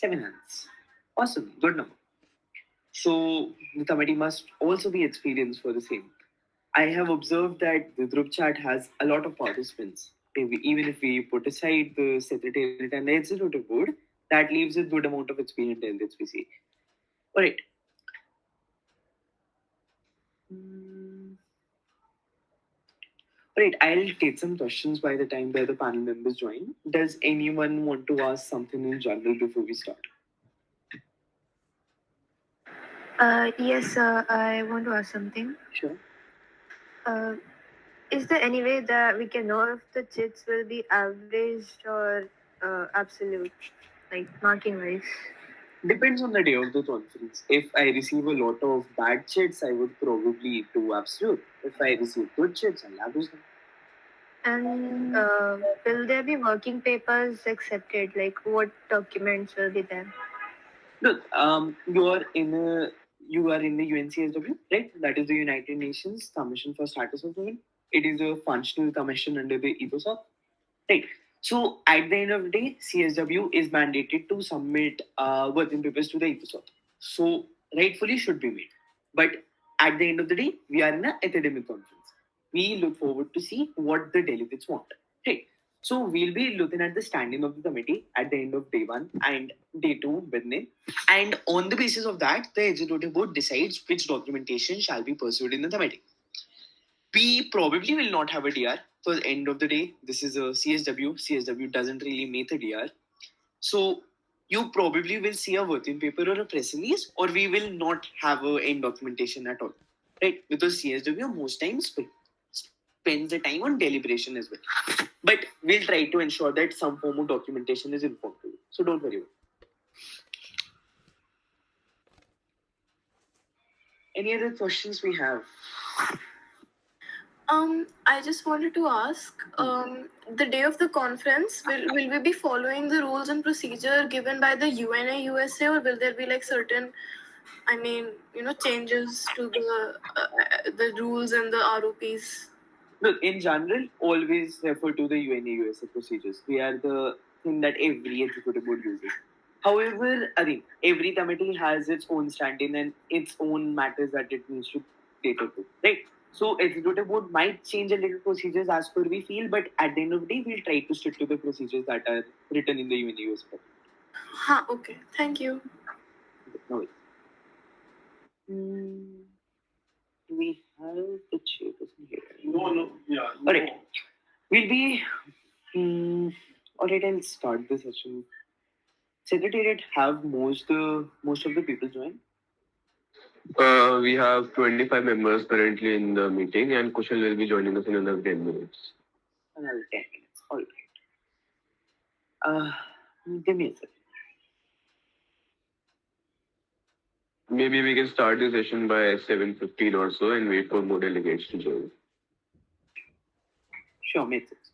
7 hands. Awesome, good number. So the committee must also be experienced for the same. I have observed that the group chat has a lot of participants. Even if we put aside the secretariat and the executive board, that leaves a good amount of experience in this we see. All right. All right, I'll take some questions by the time the panel members join. Does anyone want to ask something in general before we start? Yes, I want to ask something. Sure. Is there any way that we can know if the chits will be averaged or absolute, like marking wise? Depends on the day of the conference. If I receive a lot of bad chits, I would probably do absolute. If I receive good chits, I'll average them. And will there be working papers accepted? Like what documents will be there? Look, you are in the UNCSW, right? That is the United Nations Commission for Status of Women. It is a functional commission under the EPOSOC, right? So at the end of the day, CSW is mandated to submit working papers to the EPOSOC. So rightfully should be made. But at the end of the day, we are in an academic conference. We look forward to see what the delegates want. Right. So we'll be looking at the standing of the committee at the end of day 1 and day 2 within. And on the basis of that, the executive board decides which documentation shall be pursued in the committee. We probably will not have a DR for the end of the day. This is a CSW. CSW doesn't really make a DR. So you probably will see a working paper or a press release, or we will not have a end documentation at all, right? Because CSW most times spends the time on deliberation as well. But we'll try to ensure that some form of documentation is informed to you. So don't worry about it. Any other questions we have? I just wanted to ask, the day of the conference, will we be following the rules and procedure given by the UNA USA, or will there be like certain, changes to the rules and the ROPs? Look, in general, always refer to the UNA USA procedures. They are the thing that every executive board uses. However, again, every committee has its own standing and its own matters that it needs to cater to, right? So executive board might change a little procedures as per we feel, but at the end of the day, we'll try to stick to the procedures that are written in the UNUS. Okay. Thank you. No way. We have the chairperson here. No. Yeah. All right. We'll be. All right. I'll start the session. Secretariat have most of the people join. We have 25 members currently in the meeting, and Kushal will be joining us in another 10 minutes. Another 10 minutes. All right. Give me a second. Maybe we can start the session by 7:15 or so and wait for more delegates to join. Sure, makes sense.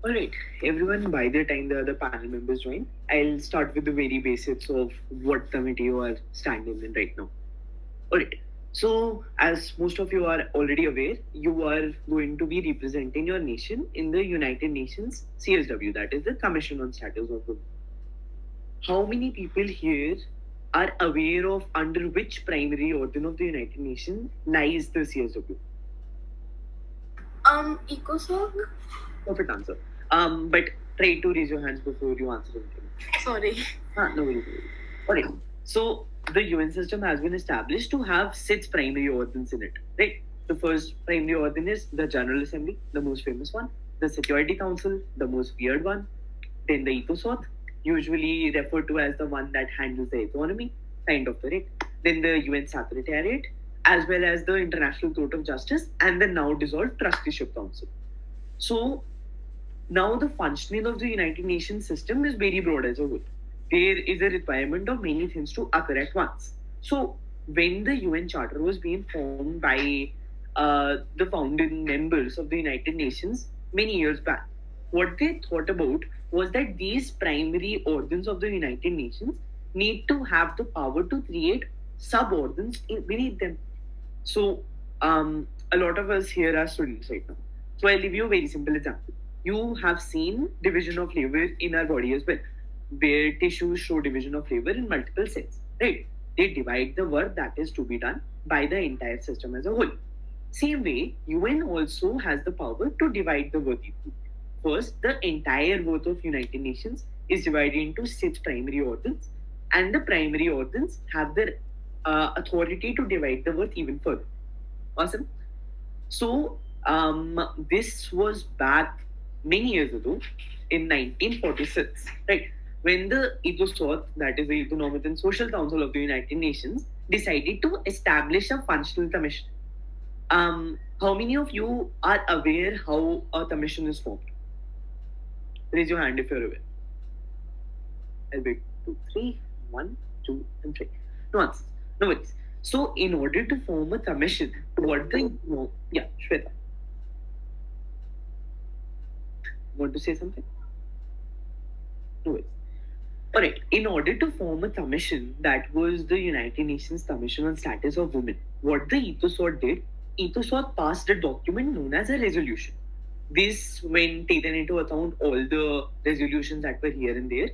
All right, everyone, by the time the other panel members join, I'll start with the very basics of what committee you are standing in right now. All right. So, as most of you are already aware, you are going to be representing your nation in the United Nations CSW, that is the Commission on Status of Women. How many people here are aware of under which primary organ of the United Nations lies the CSW? ECOSOC? Perfect answer. But try to raise your hands before you answer anything. Sorry. No worries. Alright. So the UN system has been established to have 6 primary organs in it. Right? The first primary organ is the General Assembly, the most famous one, the Security Council, the most weird one, then the ECOSOC, usually referred to as the one that handles the economy, kind of correct. Then the UN Secretariat, as well as the International Court of Justice and the now dissolved Trusteeship Council. So now the functioning of the United Nations system is very broad as a whole. There is a requirement of many things to occur at once. So when the UN Charter was being formed by the founding members of the United Nations many years back, what they thought about was that these primary organs of the United Nations need to have the power to create sub-organs beneath them. So a lot of us here are students right now. So I'll give you a very simple example. You have seen division of labor in our body as well, where tissues show division of labor in multiple cells, right? They divide the work that is to be done by the entire system as a whole. Same way, UN also has the power to divide the work equally. First, the entire work of United Nations is divided into 6 primary organs, and the primary organs have the authority to divide the work even further. Awesome. So this was back many years ago in 1946, right? When the ECOSOC, that is the Economic and Social Council of the United Nations, decided to establish a functional commission. How many of you are aware how a commission is formed? Raise your hand if you're aware. I'll wait 2, 3, 1, 2, and 3. No answers. No worries. So, in order to form a commission, what the yeah, Shweta, want to say something? No worries. All right. In order to form a commission, that was the United Nations Commission on Status of Women. What the ECOSOC did, ECOSOC passed a document known as a resolution. This, when taken into account all the resolutions that were here and there,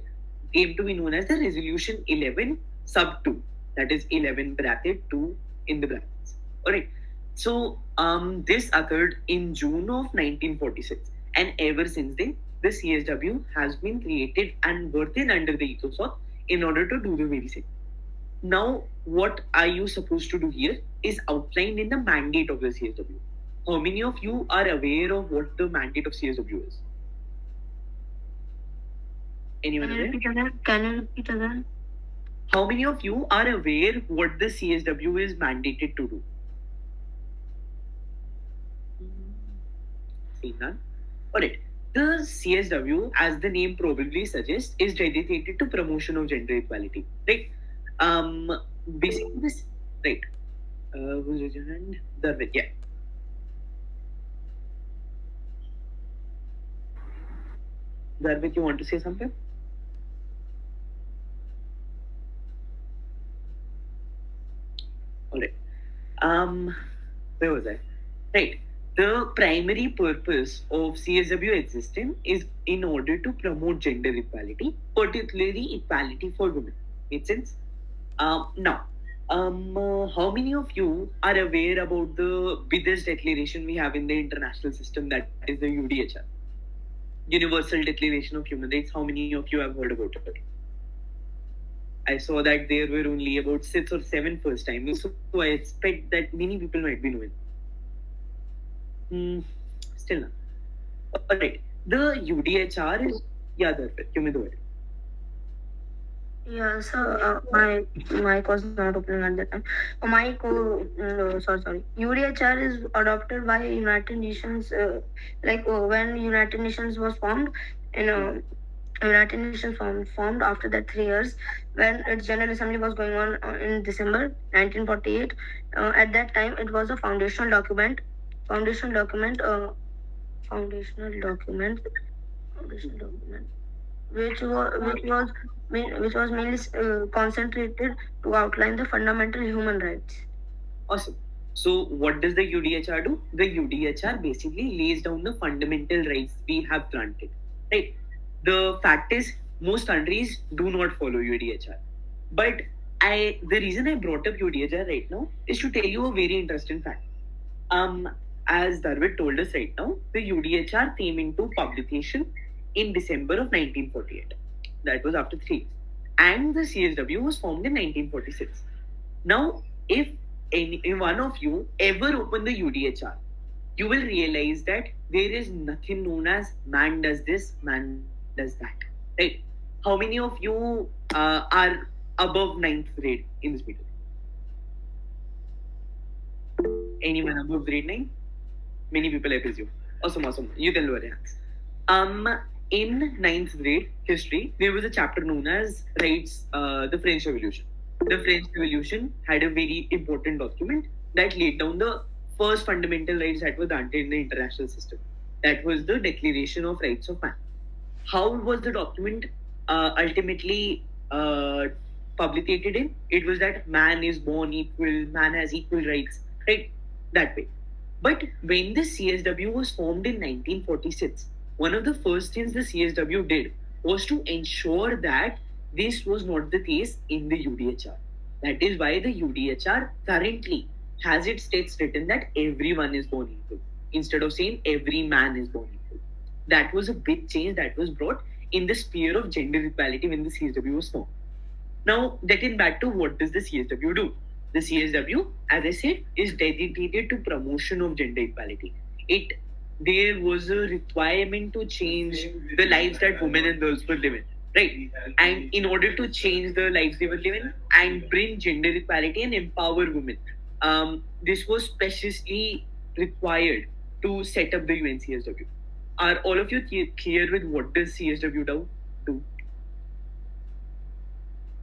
came to be known as the Resolution 11 sub 2. That is 11 bracket 2 in the brackets. All right. So this occurred in June of 1946, and ever since then, the CSW has been created and working under the ECOSOC in order to do the very same. Now, what are you supposed to do here is outlined in the mandate of the CSW. How many of you are aware of what the mandate of CSW is? Anyone aware? Can you repeat again? How many of you are aware what the CSW is mandated to do? See none? Alright. The CSW, as the name probably suggests, is dedicated to promotion of gender equality. Right? Basically this, right. Who's raising your hand? Darwin, yeah. Darwin, you want to say something? Alright. Where was I? Right. The primary purpose of CSW existing is in order to promote gender equality, particularly equality for women. Make sense? Now, how many of you are aware about the biggest declaration we have in the international system, that is the UDHR? Universal Declaration of Human Rights. How many of you have heard about it? I saw that there were only about 6 or 7 first time. So I expect that many people might be knowing. Still not. Alright. The UDHR is, yeah, Darpit, you may do it. Yeah, so my mic was not opening at that time. Sorry. UDHR is adopted by United Nations. When United Nations was formed, United Nations formed after that 3 years, when its General Assembly was going on in December 1948. At that time, it was a foundational document. Official document, which was mainly concentrated to outline the fundamental human rights. Awesome. So, what does the UDHR do? The UDHR basically lays down the fundamental rights we have granted. Right? The fact is, most countries do not follow UDHR. But the reason I brought up UDHR right now is to tell you a very interesting fact. As Darwin told us right now, the UDHR came into publication in December of 1948. That was after 3 years. And the CSW was formed in 1946. Now, if any one of you ever open the UDHR, you will realize that there is nothing known as man does this, man does that. Right? How many of you are above 9th grade in this meeting? Anyone above grade 9? Many people, I presume. Awesome. You can lower your hands. In 9th grade history, there was a chapter known as Rights, the French Revolution. The French Revolution had a very important document that laid down the first fundamental rights that were granted in the international system. That was the Declaration of Rights of Man. How was the document ultimately publicated in? It was that man is born equal, man has equal rights, right? That way. But when the CSW was formed in 1946, one of the first things the CSW did was to ensure that this was not the case in the UDHR. That is why the UDHR currently has its text written that everyone is born equal instead of saying every man is born equal. That was a big change that was brought in the sphere of gender equality when the CSW was formed. Now, getting back to what does the CSW do? The CSW, as I said, is dedicated to promotion of gender equality. There was a requirement to change the lives that women and girls were living, right? And in order to change the lives they were living and bring gender equality and empower women, this was specially required to set up the UN CSW. Are all of you clear with what does CSW do?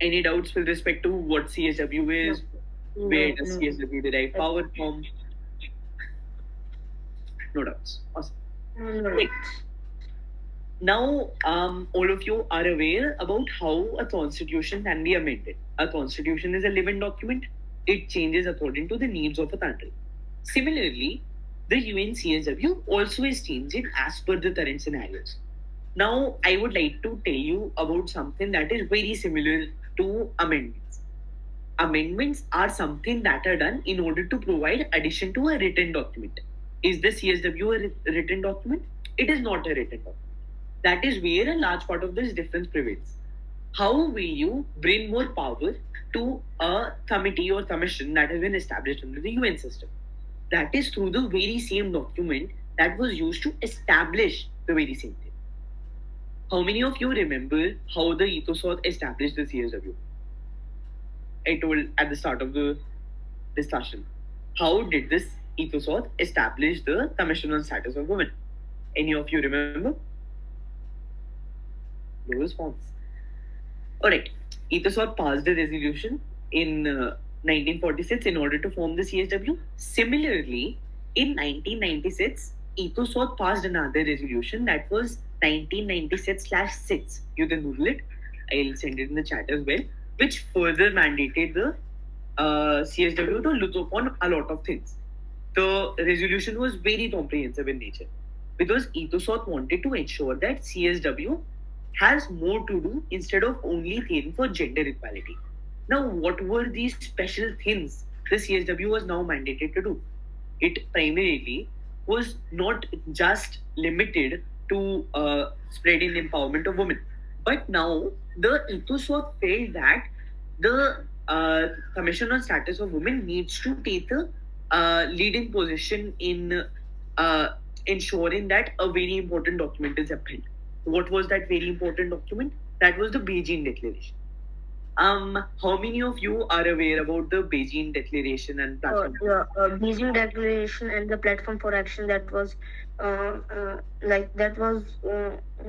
Any doubts with respect to what CSW is? Where does CSW derive power from? No doubts. Awesome. Great. Now, all of you are aware about how a constitution can be amended. A constitution is a living document. It changes according to the needs of a country. Similarly, the UN CSW also is changing as per the current scenarios. Now, I would like to tell you about something that is very similar to amendments. Amendments are something that are done in order to provide addition to a written document. Is the CSW a written document? It is not a written document. That is where a large part of this difference prevails. How will you bring more power to a committee or commission that has been established under the UN system? That is through the very same document that was used to establish the very same thing. How many of you remember how the Ethosauth established the CSW? I told at the start of the discussion. How did this Ethosauth establish the Commission on Status of Women? Any of you remember? No response. Alright, Ethosauth passed a resolution in 1946 in order to form the CSW. Similarly, in 1996, Ethosauth passed another resolution that was 1996/6. You can Google it. I'll send it in the chat as well, which further mandated the CSW to look upon a lot of things. The resolution was very comprehensive in nature because Ethosauth wanted to ensure that CSW has more to do instead of only caring for gender equality. Now, what were these special things the CSW was now mandated to do? It primarily was not just limited to spreading empowerment of women, but now the Ethosauth felt that the Commission on Status of Women needs to take a leading position in ensuring that a very important document is upheld. What was that very important document? That was the Beijing Declaration. How many of you are aware about the Beijing Declaration and platform? Beijing Declaration and the platform for action that was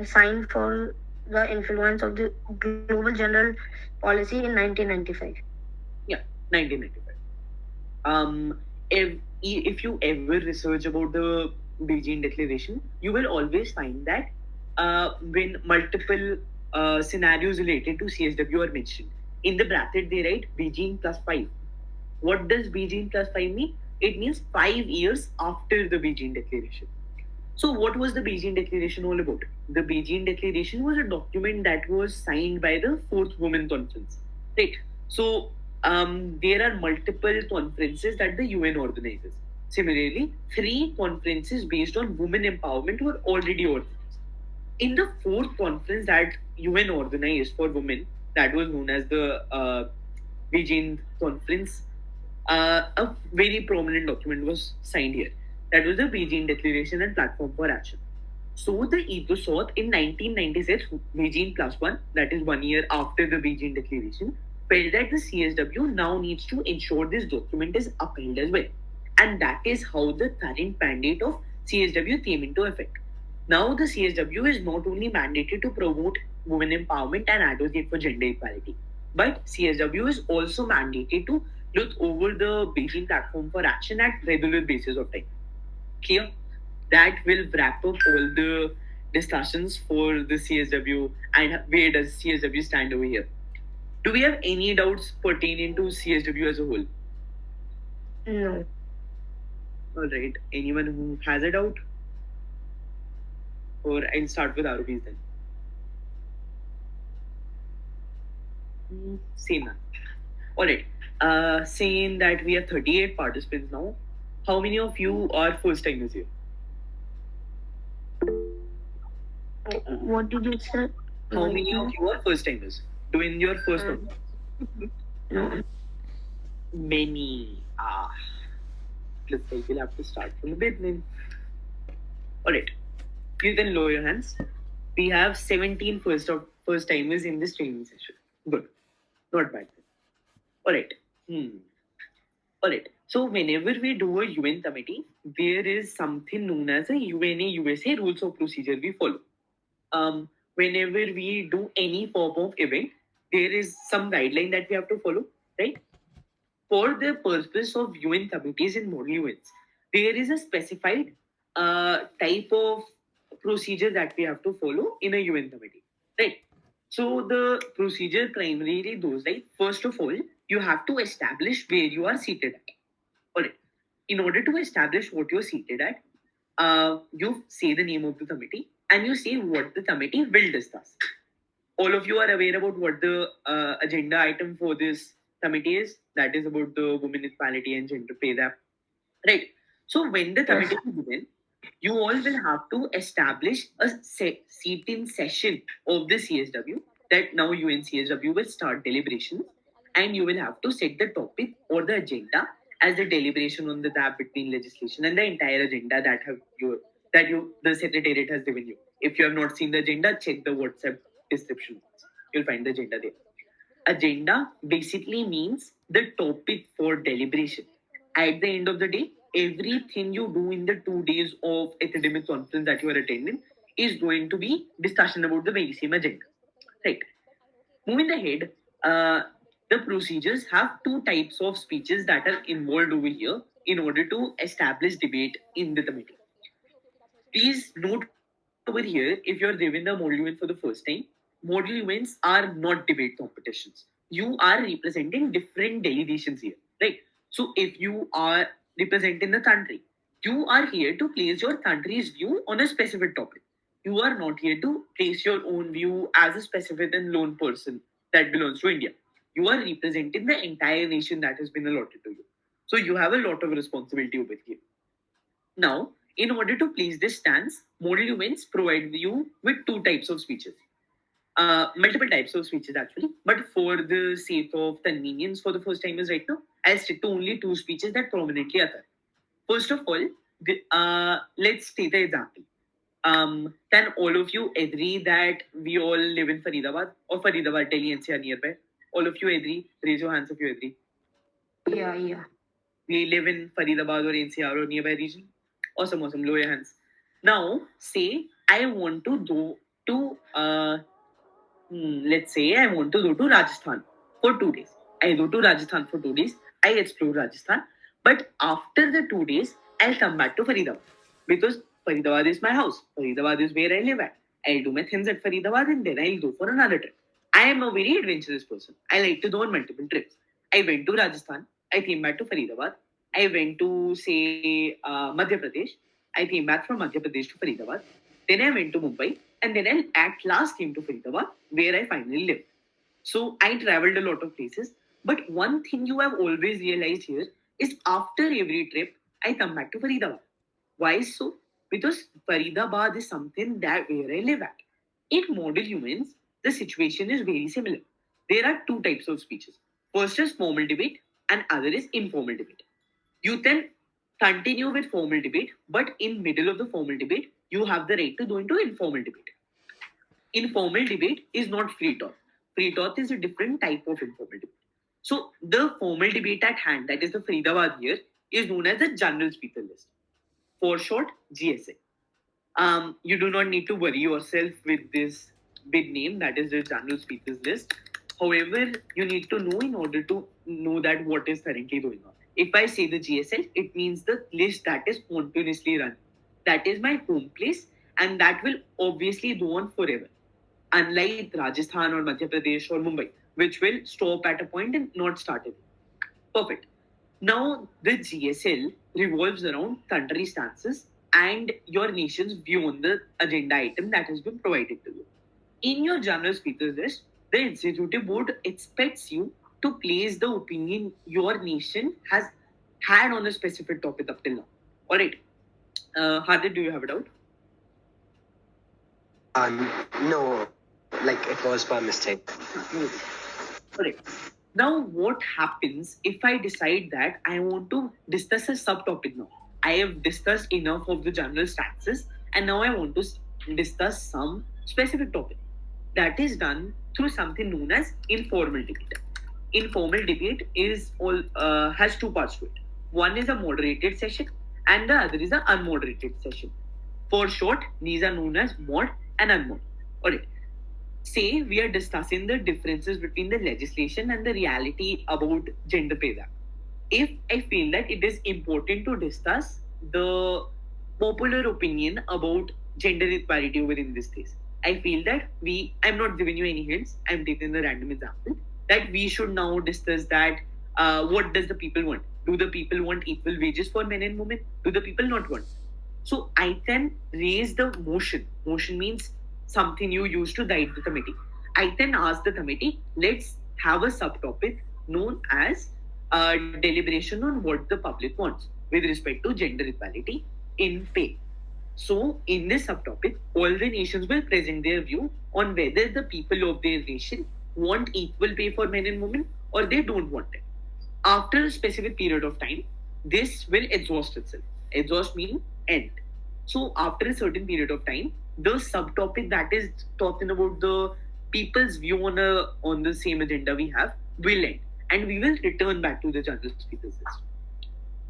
signed for the influence of the global general policy in 1995. Yeah, 1995. If you ever research about the Beijing Declaration, you will always find that when multiple scenarios related to CSW are mentioned. In the bracket, they write BGN plus 5. What does BGN plus 5 mean? It means 5 years after the BGN declaration. So, what was the BGN declaration all about? The BGN declaration was a document that was signed by the Fourth Women Conference. Right. So, there are multiple conferences that the UN organizes. Similarly, 3 conferences based on women empowerment were already organized. In the 4th conference that UN organized for women, that was known as the Beijing Conference, a very prominent document was signed here. That was the Beijing Declaration and Platform for Action. So the ECOSOC in 1996, Beijing plus 1, that is 1 year after the Beijing Declaration, felt that the CSW now needs to ensure this document is upheld as well. And that is how the current mandate of CSW came into effect. Now the CSW is not only mandated to promote women empowerment and advocate for gender equality, but CSW is also mandated to look over the Beijing Platform for Action at regular basis of time. Clear? That will wrap up all the discussions for the CSW and where does CSW stand over here. Do we have any doubts pertaining to CSW as a whole? No. All right. Anyone who has a doubt? Or I'll start with ROBs then. Same man. All right. Saying that we have 38 participants now, how many of you are first timers here? What did you say? How many of you are first timers? Doing your first one? No. Many. Looks like we'll have to start from the beginning. Alright. You can lower your hands. We have 17 first timers in this training session. Good. Not bad. Alright. Alright. So whenever we do a UN committee, there is something known as a UNA USA rules of procedure we follow. Whenever we do any form of event, there is some guideline that we have to follow, right? For the purpose of UN committees and model UNs, there is a specified type of procedure that we have to follow in a UN committee, right? So the procedure primarily goes like, first of all, you have to establish where you are seated at. All right. In order to establish what you're seated at, you say the name of the committee and you say what the committee will discuss. All of you are aware about what the agenda item for this committee is. That is about the women equality and gender pay gap. Right. So when the committee will begin, you all will have to establish a seating session of the CSW that now UN CSW will start deliberations and you will have to set the topic or the agenda as the deliberation on the gap between legislation and the entire agenda that the secretariat has given you. If you have not seen the agenda, check the WhatsApp description. You'll find the agenda there. Agenda basically means the topic for deliberation. At the end of the day, everything you do in the 2 days of academic conference that you are attending is going to be discussion about the very same agenda. Right. Moving ahead, the procedures have 2 types of speeches that are involved over here in order to establish debate in the committee. Please note over here, if you're giving the model UN for the first time, model UNs are not debate competitions. You are representing different delegations here, right? So if you are representing the country, you are here to place your country's view on a specific topic. You are not here to place your own view as a specific and lone person that belongs to India. You are representing the entire nation that has been allotted to you. So you have a lot of responsibility over here. Now, in order to place this stance, model UNs provide you with 2 types of speeches. Multiple types of speeches actually, but for the sake of convenience for the first timers right now, I'll stick to only 2 speeches that prominently occur. First of all, let's take the example. Can all of you agree that we all live in Faridabad or Faridabad, Delhi NCR nearby? All of you agree? Raise your hands if you agree. Yeah. We live in Faridabad or NCR or nearby region. Awesome. Lower your hands. Now, say I want to go to, let's say I want to go to Rajasthan for 2 days. I go to Rajasthan for 2 days. I explore Rajasthan. But after the 2 days, I'll come back to Faridabad because Faridabad is my house. Faridabad is where I live at. I'll do my things at Faridabad and then I'll go for another trip. I am a very adventurous person. I like to go on multiple trips. I went to Rajasthan. I came back to Faridabad. I went to, say, Madhya Pradesh. I came back from Madhya Pradesh to Faridabad. Then I went to Mumbai. And then I at last came to Faridabad, where I finally lived. So I traveled a lot of places. But one thing you have always realized here is after every trip, I come back to Faridabad. Why so? Because Faridabad is something that where I live at. In model humans, the situation is very similar. There are two types of speeches. First is formal debate and other is informal debate. You can continue with formal debate, but in middle of the formal debate, you have the right to go into informal debate. Informal debate is not free talk. Free talk is a different type of informal debate. So the formal debate at hand, that is the Faridabad here, is known as the General Speaker List. For short, GSA. You do not need to worry yourself with this big name, that is the General Speakers List. However, you need to know in order to know that what is currently going on. If I say the GSL, it means the list that is continuously run. That is my home place, and that will obviously go on forever. Unlike Rajasthan or Madhya Pradesh or Mumbai, which will stop at a point and not start again. Perfect. Now, the GSL revolves around country stances and your nation's view on the agenda item that has been provided to you. In your General Speakers List, the Executive Board expects you to place the opinion your nation has had on a specific topic up till now. Alright. Hardik, do you have a doubt? No, like it was by mistake. Correct. Now, what happens if I decide that I want to discuss a subtopic now? I have discussed enough of the general stances, and now I want to discuss some specific topic. That is done through something known as informal debate. Informal debate is has two parts to it. One is a moderated session, and the other is an unmoderated session. For short, these are known as mod and unmod. Alright. Say we are discussing the differences between the legislation and the reality about gender pay gap. If I feel that it is important to discuss the popular opinion about gender equality within this case, I feel that I'm not giving you any hints, I'm taking a random example, that we should now discuss that what does the people want? Do the people want equal wages for men and women? Do the people not want? So I can raise the motion. Motion means something you use to guide the committee. I can ask the committee, let's have a subtopic known as deliberation on what the public wants with respect to gender equality in pay. So in this subtopic, all the nations will present their view on whether the people of their nation want equal pay for men and women or they don't want it. After a specific period of time, this will exhaust itself. Exhaust means end. So after a certain period of time, the subtopic that is talking about the people's view on the same agenda we have will end, and we will return back to the general speakers list.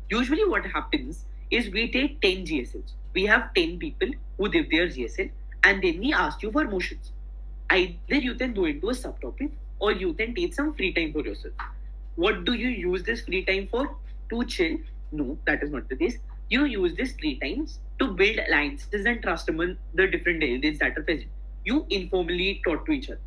Usually, what happens is we take 10 GSLs. We have 10 people who give their GSL, and then we ask you for motions. Either you can go into a subtopic or you can take some free time for yourself. What do you use this free time for? To chill? No, that is not the case. You use this free times to build alliances and trust among the different delegates that are present. You informally talk to each other.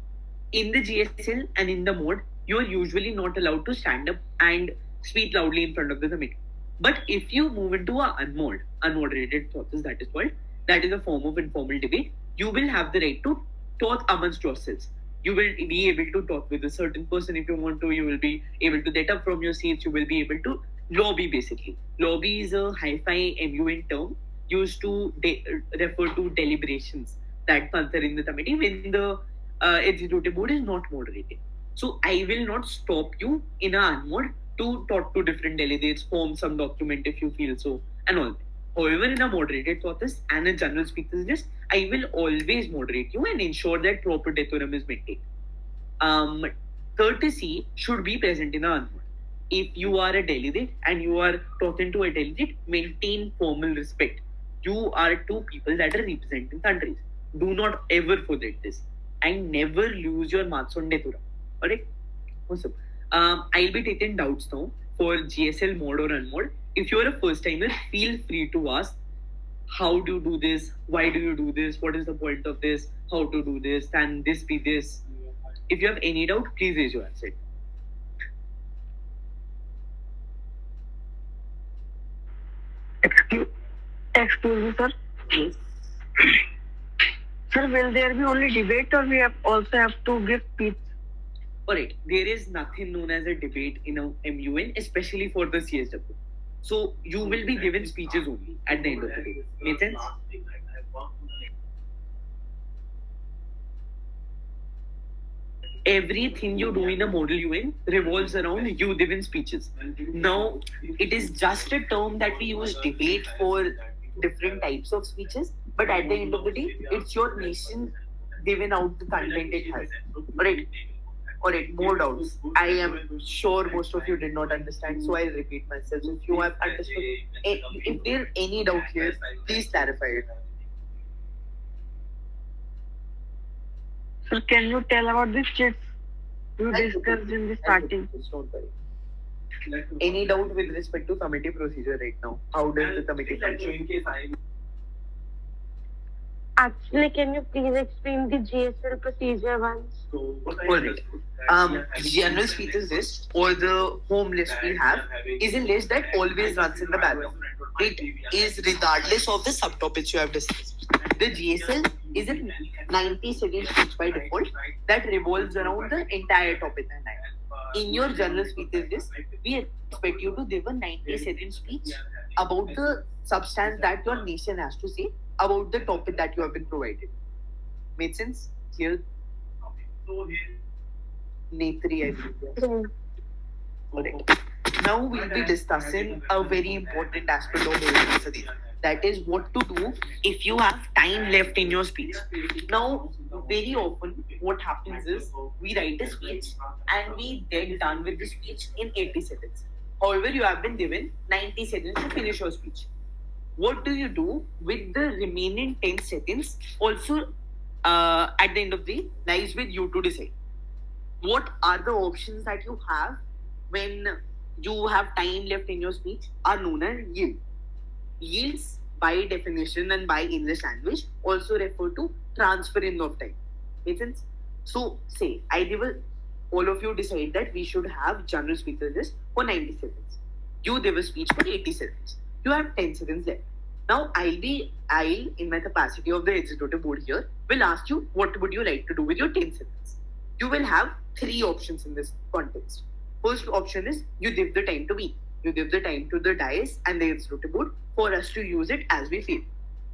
In the GSL and in the mode, you are usually not allowed to stand up and speak loudly in front of the committee. But if you move into a unmoderated process, that is called, that is a form of informal debate, you will have the right to talk amongst yourselves. You will be able to talk with a certain person if you want to. You will be able to get up from your seats. You will be able to lobby, basically. Lobby is a hi-fi MUN term used to refer to deliberations that occur in the committee when the executive board is not moderated. So I will not stop you in a unmod to talk to different delegates, form some document if you feel so, and all. However, in a moderated process and a general speakers list, I will always moderate you and ensure that proper decorum is maintained. Courtesy should be present in the unmod. If you are a delegate and you are talking to a delegate, maintain formal respect. You are two people that are representing countries. Do not ever forget this. And never lose your marks on decorum. Alright? Awesome. I'll be taking doubts now for GSL mode or unmod. If you are a first timer, feel free to ask. how do you do this, why do you do this, what is the point of this, how to do this, can this be this? If you have any doubt, please raise your hand. Excuse me, sir. Yes. Sir, will there be only debate or we also have to give speech? Alright, there is nothing known as a debate in a MUN, especially for the CSW. So you will be given speeches only at the end of the day. Make sense? Everything you do in a model UN revolves around you giving speeches. Now, it is just a term that we use debate for different types of speeches, but at the end of the day, it's your nation giving out the content it has. Alright, more doubts. I am sure most of you did not understand, so I'll repeat myself. If you have understood, if there are any doubt here, please clarify it. Sir, can you tell about the chits you discussed in the starting? Don't worry. Any doubt with respect to committee procedure right now? How does the committee function? Actually, can you please explain the GSL procedure once? Alright. General speeches list or the home list we have is a list that always runs in the background. It is regardless of the subtopics you have discussed. The GSL is a 90-second speech by default that revolves around the entire topic. In your general speeches list, we expect you to give a 90-second speech about the substance that your nation has to say about the topic that you have been provided. Made sense? Clear? Netri, I think. Correct. Now we'll be discussing a very important aspect of delivery studies. That is what to do if you have time left in your speech. Now, very often what happens is we write a speech and we get done with the speech in 80 seconds. However, you have been given 90 seconds to finish your speech. What do you do with the remaining 10 seconds? Also, at the end of the day, lies with you to decide. What are the options that you have when you have time left in your speech are known as yield. Yields, by definition and by English language, also refer to transferring of time. Make sense? So, say, all of you decide that we should have general speeches list for 90 seconds. You give a speech for 80 seconds. You have 10 seconds left. Now, I, in my capacity of the executive board here, will ask you what would you like to do with your 10 seconds. You will have 3 options in this context. First option is you give the time to me. You give the time to the dais and the executive board for us to use it as we feel.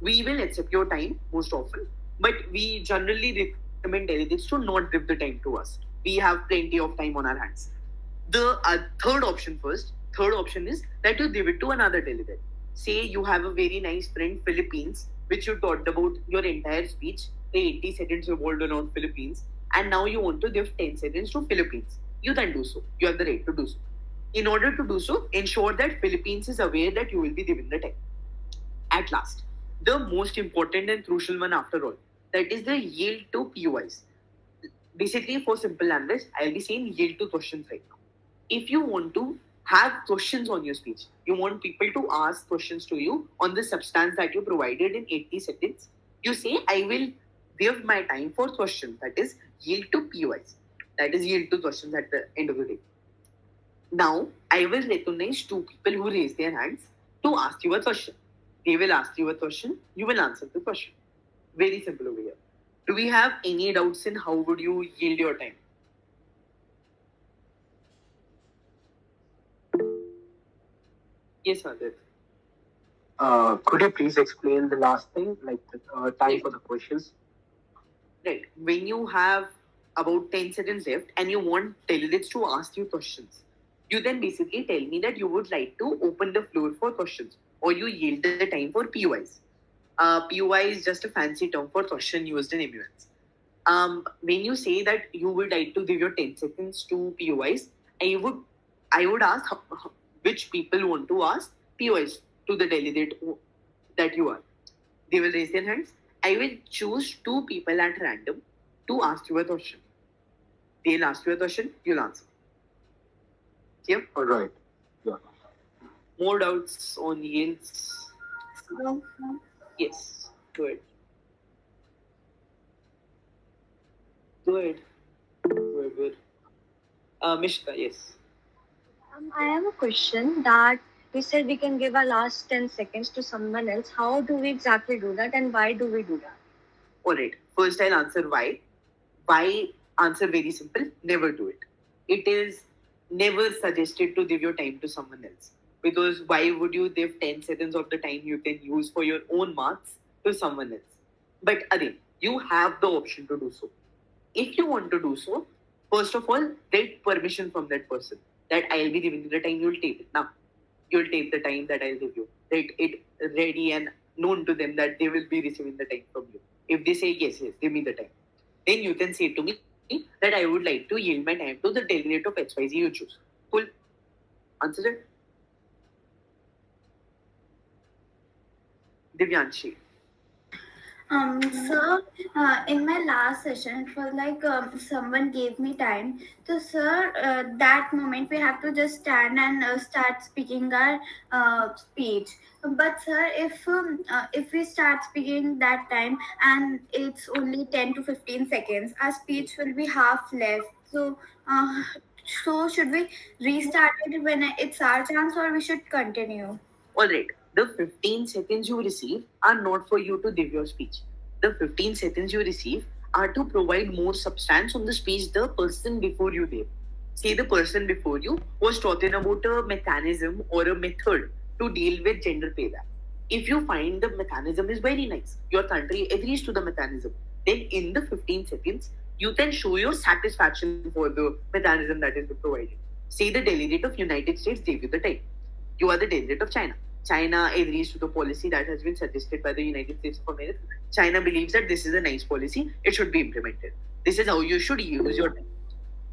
We will accept your time most often, but we generally recommend delegates to not give the time to us. We have plenty of time on our hands. The third option is that you give it to another delegate. Say you have a very nice friend, Philippines, which you talked about your entire speech. The 80 seconds revolved around Philippines, and now you want to give 10 seconds to Philippines. You can do so. You have the right to do so. In order to do so, ensure that Philippines is aware that you will be given the time. At last, the most important and crucial one after all, that is the yield to POIs. Basically, for simple language, I'll be saying yield to questions right now. If you want to have questions on your speech, you want people to ask questions to you on the substance that you provided in 80 seconds, you say, I will give my time for questions. That is yield to POIs. That is yield to questions at the end of the day. Now, I will recognize 2 people who raise their hands to ask you a question. They will ask you a question, you will answer the question. Very simple over here. Do we have any doubts in how would you yield your time? Yes, Adit. Could you please explain the last thing, like the time for the questions? Right. When you have about 10 seconds left and you want delegates to ask you questions, you then basically tell me that you would like to open the floor for questions or you yield the time for POIs. POI is just a fancy term for question used in MUNs. When you say that you would like to give your 10 seconds to POIs, I would ask which people want to ask POIs to the delegate that you are. They will raise their hands. I will choose 2 people at random to ask you a question. They'll ask you a question, you'll answer. Yeah? All right. Yeah. More doubts on yields? Yes. Good. Good. Good. Good. Mishka, yes. I have a question that we said we can give our last 10 seconds to someone else. How do we exactly do that and why do we do that? Alright. First, I'll answer why. Why? Answer very simple. Never do it. It is never suggested to give your time to someone else. Because why would you give 10 seconds of the time you can use for your own marks to someone else? But again, you have the option to do so. If you want to do so, first of all, get permission from that person that I'll be giving you the time, you'll take it. Now, you'll take the time that I'll give you. Get it ready and known to them that they will be receiving the time from you. If they say yes, yes, give me the time, then you can say to me that I would like to yield my time to the delegate of XYZ you choose. Cool. Answer it. Divyanshi. Sir, in my last session, it was like someone gave me time. So, sir, that moment we have to just stand and start speaking our speech. But, sir, if we start speaking that time and it's only 10 to 15 seconds, our speech will be half left. So should we restart it when it's our chance, or we should continue? Alright, the 15 seconds you receive are not for you to give your speech. The 15 seconds you receive are to provide more substance on the speech the person before you gave. Say the person before you was talking about a mechanism or a method to deal with gender pay gap. If you find the mechanism is very nice, your country agrees to the mechanism, then in the 15 seconds, you can show your satisfaction for the mechanism that is provided. Say the delegate of United States gave you the time. You are the delegate of China. China agrees to the policy that has been suggested by the United States of America. China believes that this is a nice policy, it should be implemented. This is how you should use your time.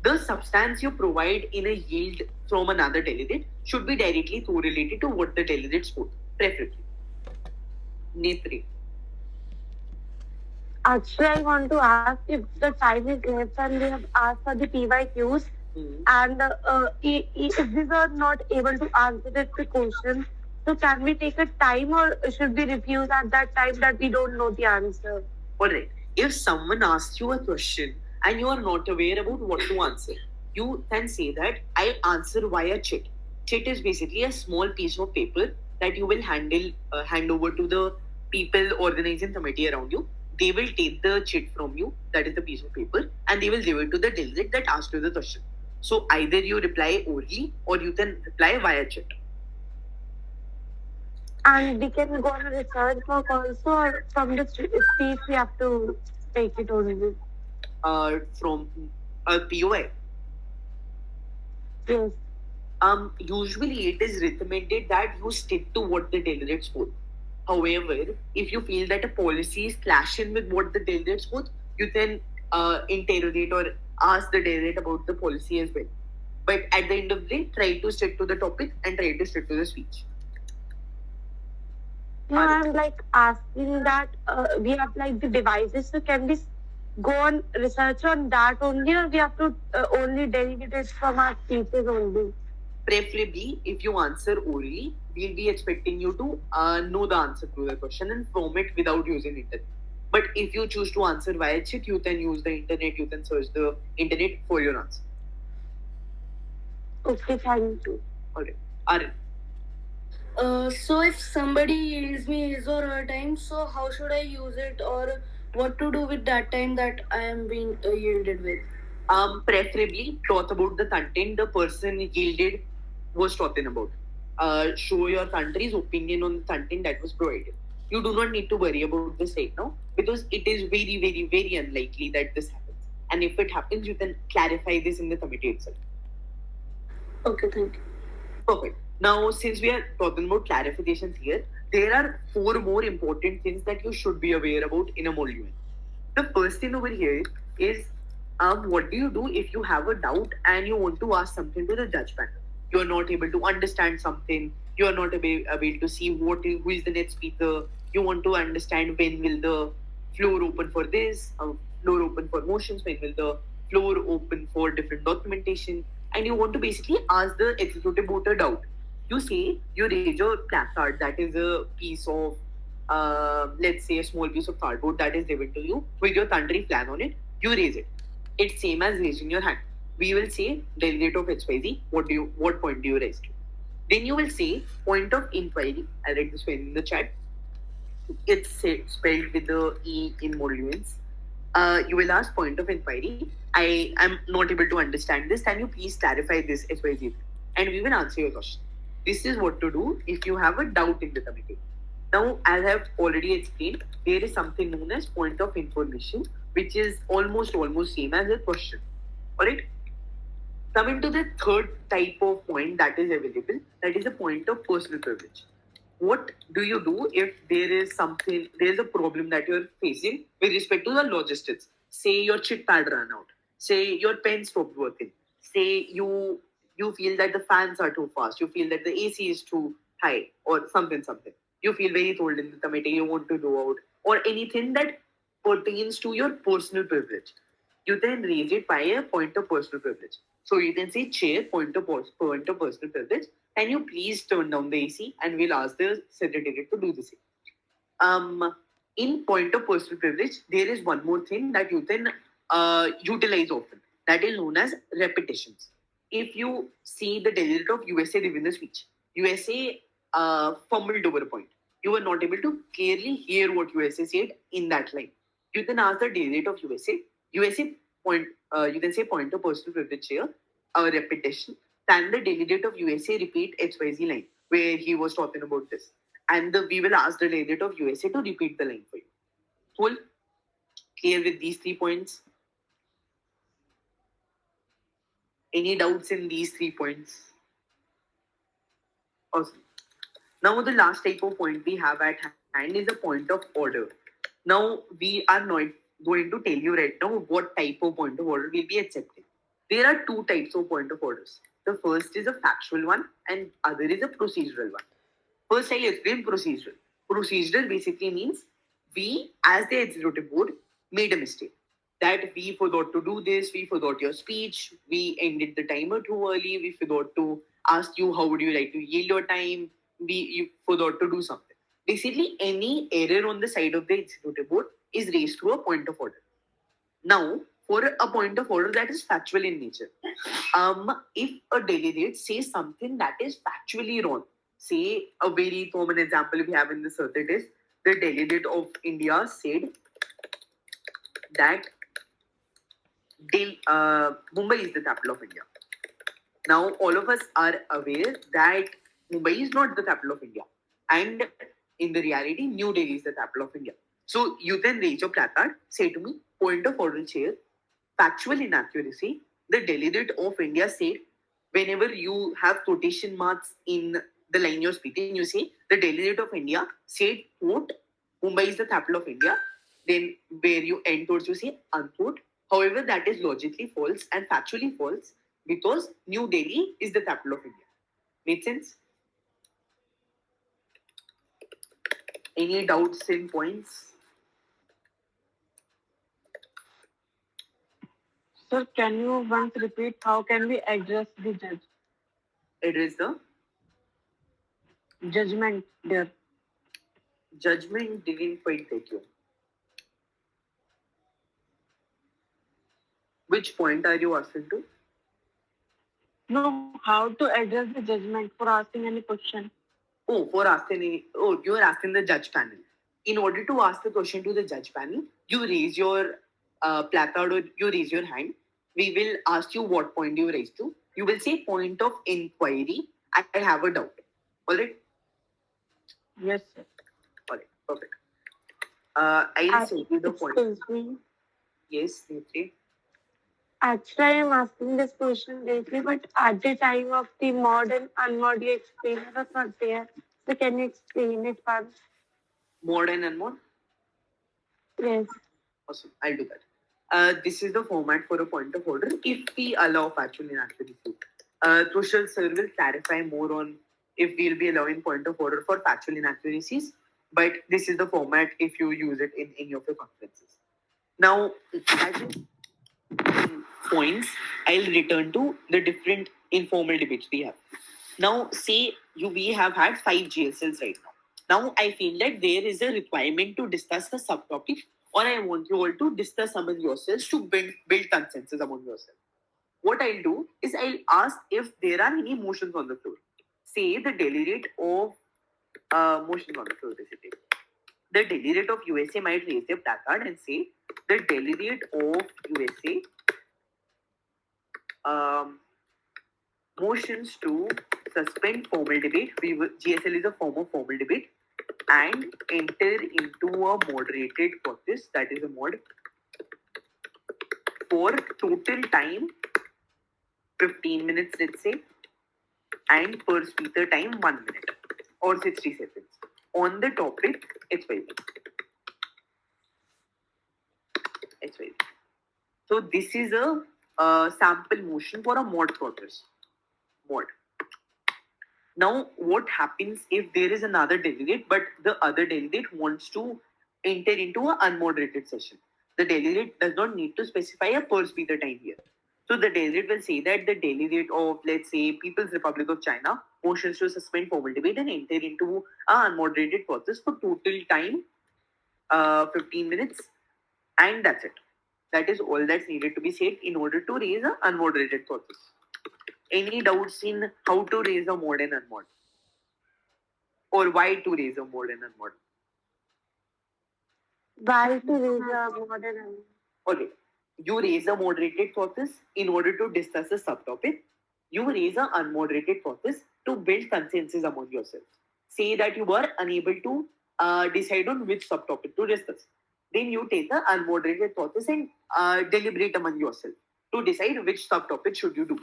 The substance you provide in a yield from another delegate should be directly correlated to what the delegate spoke, preferably. Netri. Actually, I want to ask if the time is left and we have asked for the PYQs and if these are not able to answer the question, so can we take a time or should we refuse at that time that we don't know the answer? Alright, if someone asks you a question and you are not aware about what to answer, you can say that I answer via chit. Chit is basically a small piece of paper that you will hand over to the people organizing committee around you. They will take the chit from you, that is the piece of paper, and they will give it to the delegate that asked you the question. So either you reply orally or you can reply via chat. And we can go on a research work also, or from the speech we have to take it only? From a POI. Yes. Usually it is recommended that you stick to what the delegate spoke. However, if you feel that a policy is clashing with what the delegate spoke, you can interrogate or ask the delegate about the policy as well. But at the end of the day, try to stick to the topic and try to stick to the speech. No, I'm like asking that we have like the devices, so can we go on research on that only, or we have to only delegate it from our speeches only? Preferably, if you answer orally, we'll be expecting you to know the answer to the question and form it without using internet. But if you choose to answer via chat, you can use the internet, you can search the internet for your answer. Okay, thank you. Alright. Arun. So if somebody yields me his or her time, so how should I use it, or what to do with that time that I am being yielded with? Preferably talk about the content the person yielded was talking about. Show your country's opinion on the content that was provided. You do not need to worry about this right now because it is very, very, very unlikely that this happens. And if it happens, you can clarify this in the committee itself. Okay, thank you. Perfect. Now, since we are talking about clarifications here, there are 4 more important things that you should be aware about in a model UN. The first thing over here is what do you do if you have a doubt and you want to ask something to the judge panel? You are not able to understand something. You are not able to see who is the next speaker. You want to understand when will the floor open for this, floor open for motions, when will the floor open for different documentation, and you want to basically ask the executive voter doubt. You say you raise your placard, that is a piece of let's say a small piece of cardboard that is given to you with your country flag on it, you raise it. It's same as raising your hand. We will say delegate of XYZ, what point do you raise to? Then you will say point of inquiry. I'll write this in the chat. It's spelled with the E in modules. You will ask point of inquiry. I am not able to understand this. Can you please clarify this XYZ? And we will answer your question. This is what to do if you have a doubt in the committee. Now, as I have already explained, there is something known as point of information, which is almost same as a question. Alright? Coming to the third type of point that is available, that is the point of personal privilege. What do you do if there is a problem that you're facing with respect to the logistics? Say your chit pad ran out. Say your pen stopped working. Say you feel that the fans are too fast. You feel that the AC is too high or something. You feel very cold in the committee. You want to go out or anything that pertains to your personal privilege. You then raise it by a point of personal privilege. So you can say chair, point of personal privilege. Can you please turn down the AC and we'll ask the secretary to do the same. In point of personal privilege, there is one more thing that you can utilize often. That is known as repetitions. If you see the delegate of USA giving the speech, USA fumbled over a point. You were not able to clearly hear what USA said in that line. You can ask the delegate of USA point. You can say point of personal privilege here, a repetition. Can the delegate of USA repeat XYZ line where he was talking about this? And we will ask the delegate of USA to repeat the line for you. Cool? Clear with these 3 points? Any doubts in these 3 points? Awesome. Now the last type of point we have at hand is a point of order. Now we are not going to tell you right now what type of point of order will be accepted. There are 2 types of point of orders. The first is a factual one and other is a procedural one. First, I'll explain procedural. Procedural basically means we, as the executive board, made a mistake. That we forgot to do this, we forgot your speech, we ended the timer too early, we forgot to ask you how would you like to yield your time, you forgot to do something. Basically, any error on the side of the executive board is raised to a point of order. Now, for a point of order that is factual in nature, if a delegate says something that is factually wrong, say a very common example we have in the circuit is the delegate of India said that Mumbai is the capital of India. Now, all of us are aware that Mumbai is not the capital of India. And in the reality, New Delhi is the capital of India. So you can raise your placard, say to me, point of order, chair, factual inaccuracy. The delegate of India said, whenever you have quotation marks in the line you're speaking, you say, the delegate of India said, quote, Mumbai is the capital of India. Then where you end towards, you say, unquote. However, that is logically false and factually false because New Delhi is the capital of India. Make sense? Any doubts in points? Sir, can you once repeat how can we address the judge? Address the Judgment there. Judgment didn't quite take you. Which point are you asking to? No, how to address the judgment for asking any question. You are asking the judge panel. In order to ask the question to the judge panel, you raise your placard or you raise your hand. We will ask you what point you raise to. You will say point of inquiry. I have a doubt. All right? Yes, sir. All right, perfect. I'll say you the point. Excuse me. Yes, Nitri. Actually, I am asking this question lately, but at the time of the mod and unmod, you explained it was not there. So can you explain it once? Mod and unmod? Yes. Awesome, I'll do that. This is the format for a point of order if we allow factual inaccuracy. Tushar sir will clarify more on if we'll be allowing point of order for factual inaccuracies, but this is the format if you use it in any of your conferences. Now, as in points, I'll return to the different informal debates we have. Now, say we have had 5 GSLs right now. Now I feel that there is a requirement to discuss a subtopic, or I want you all to discuss among yourselves to build consensus among yourselves. What I'll do is I'll ask if there are any motions on the floor. Say the delegate of motions on the floor basically. The delegate of USA might raise their placard and say, the delegate of USA motions to suspend formal debate. GSL is a form of formal debate, and enter into a moderated process, that is a mod, for total time 15 minutes, let's say, and per speaker time 1 minute or 60 seconds. On the topic, it's very big. It's very big. So this is a sample motion for a mod process. Mod. Now, what happens if there is another delegate, but the other delegate wants to enter into an unmoderated session? The delegate does not need to specify a per speaker time here. So the delegate will say that the delegate of, let's say, People's Republic of China motions to suspend formal debate and enter into an unmoderated process for total time 15 minutes, and that's it. That is all that's needed to be said in order to raise an unmoderated process. Any doubts in how to raise a mod and unmod? Or why to raise a mod and unmod? Why to raise a modern? Okay. You raise a moderated process in order to discuss a subtopic. You raise an unmoderated process to build consensus among yourselves. Say that you were unable to decide on which subtopic to discuss. Then you take the unmoderated process and deliberate among yourselves to decide which subtopic should you do.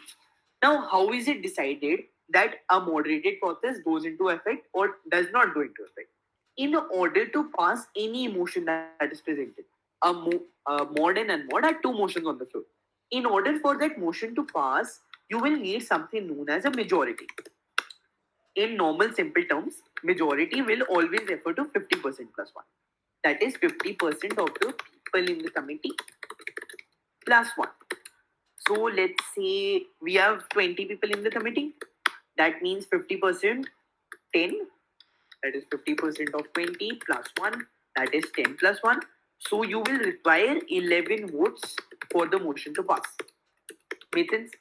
Now, how is it decided that a moderated process goes into effect or does not go into effect? In order to pass any motion that is presented, a mod and unmod are two motions on the floor. In order for that motion to pass, you will need something known as a majority. In normal simple terms, majority will always refer to 50% plus 1. That is 50% of the people in the committee plus 1. So let's say we have 20 people in the committee. That means 50%, 10. That is 50% of 20 plus 1. That is 10 plus 1. So you will require 11 votes for the motion to pass. Makes sense?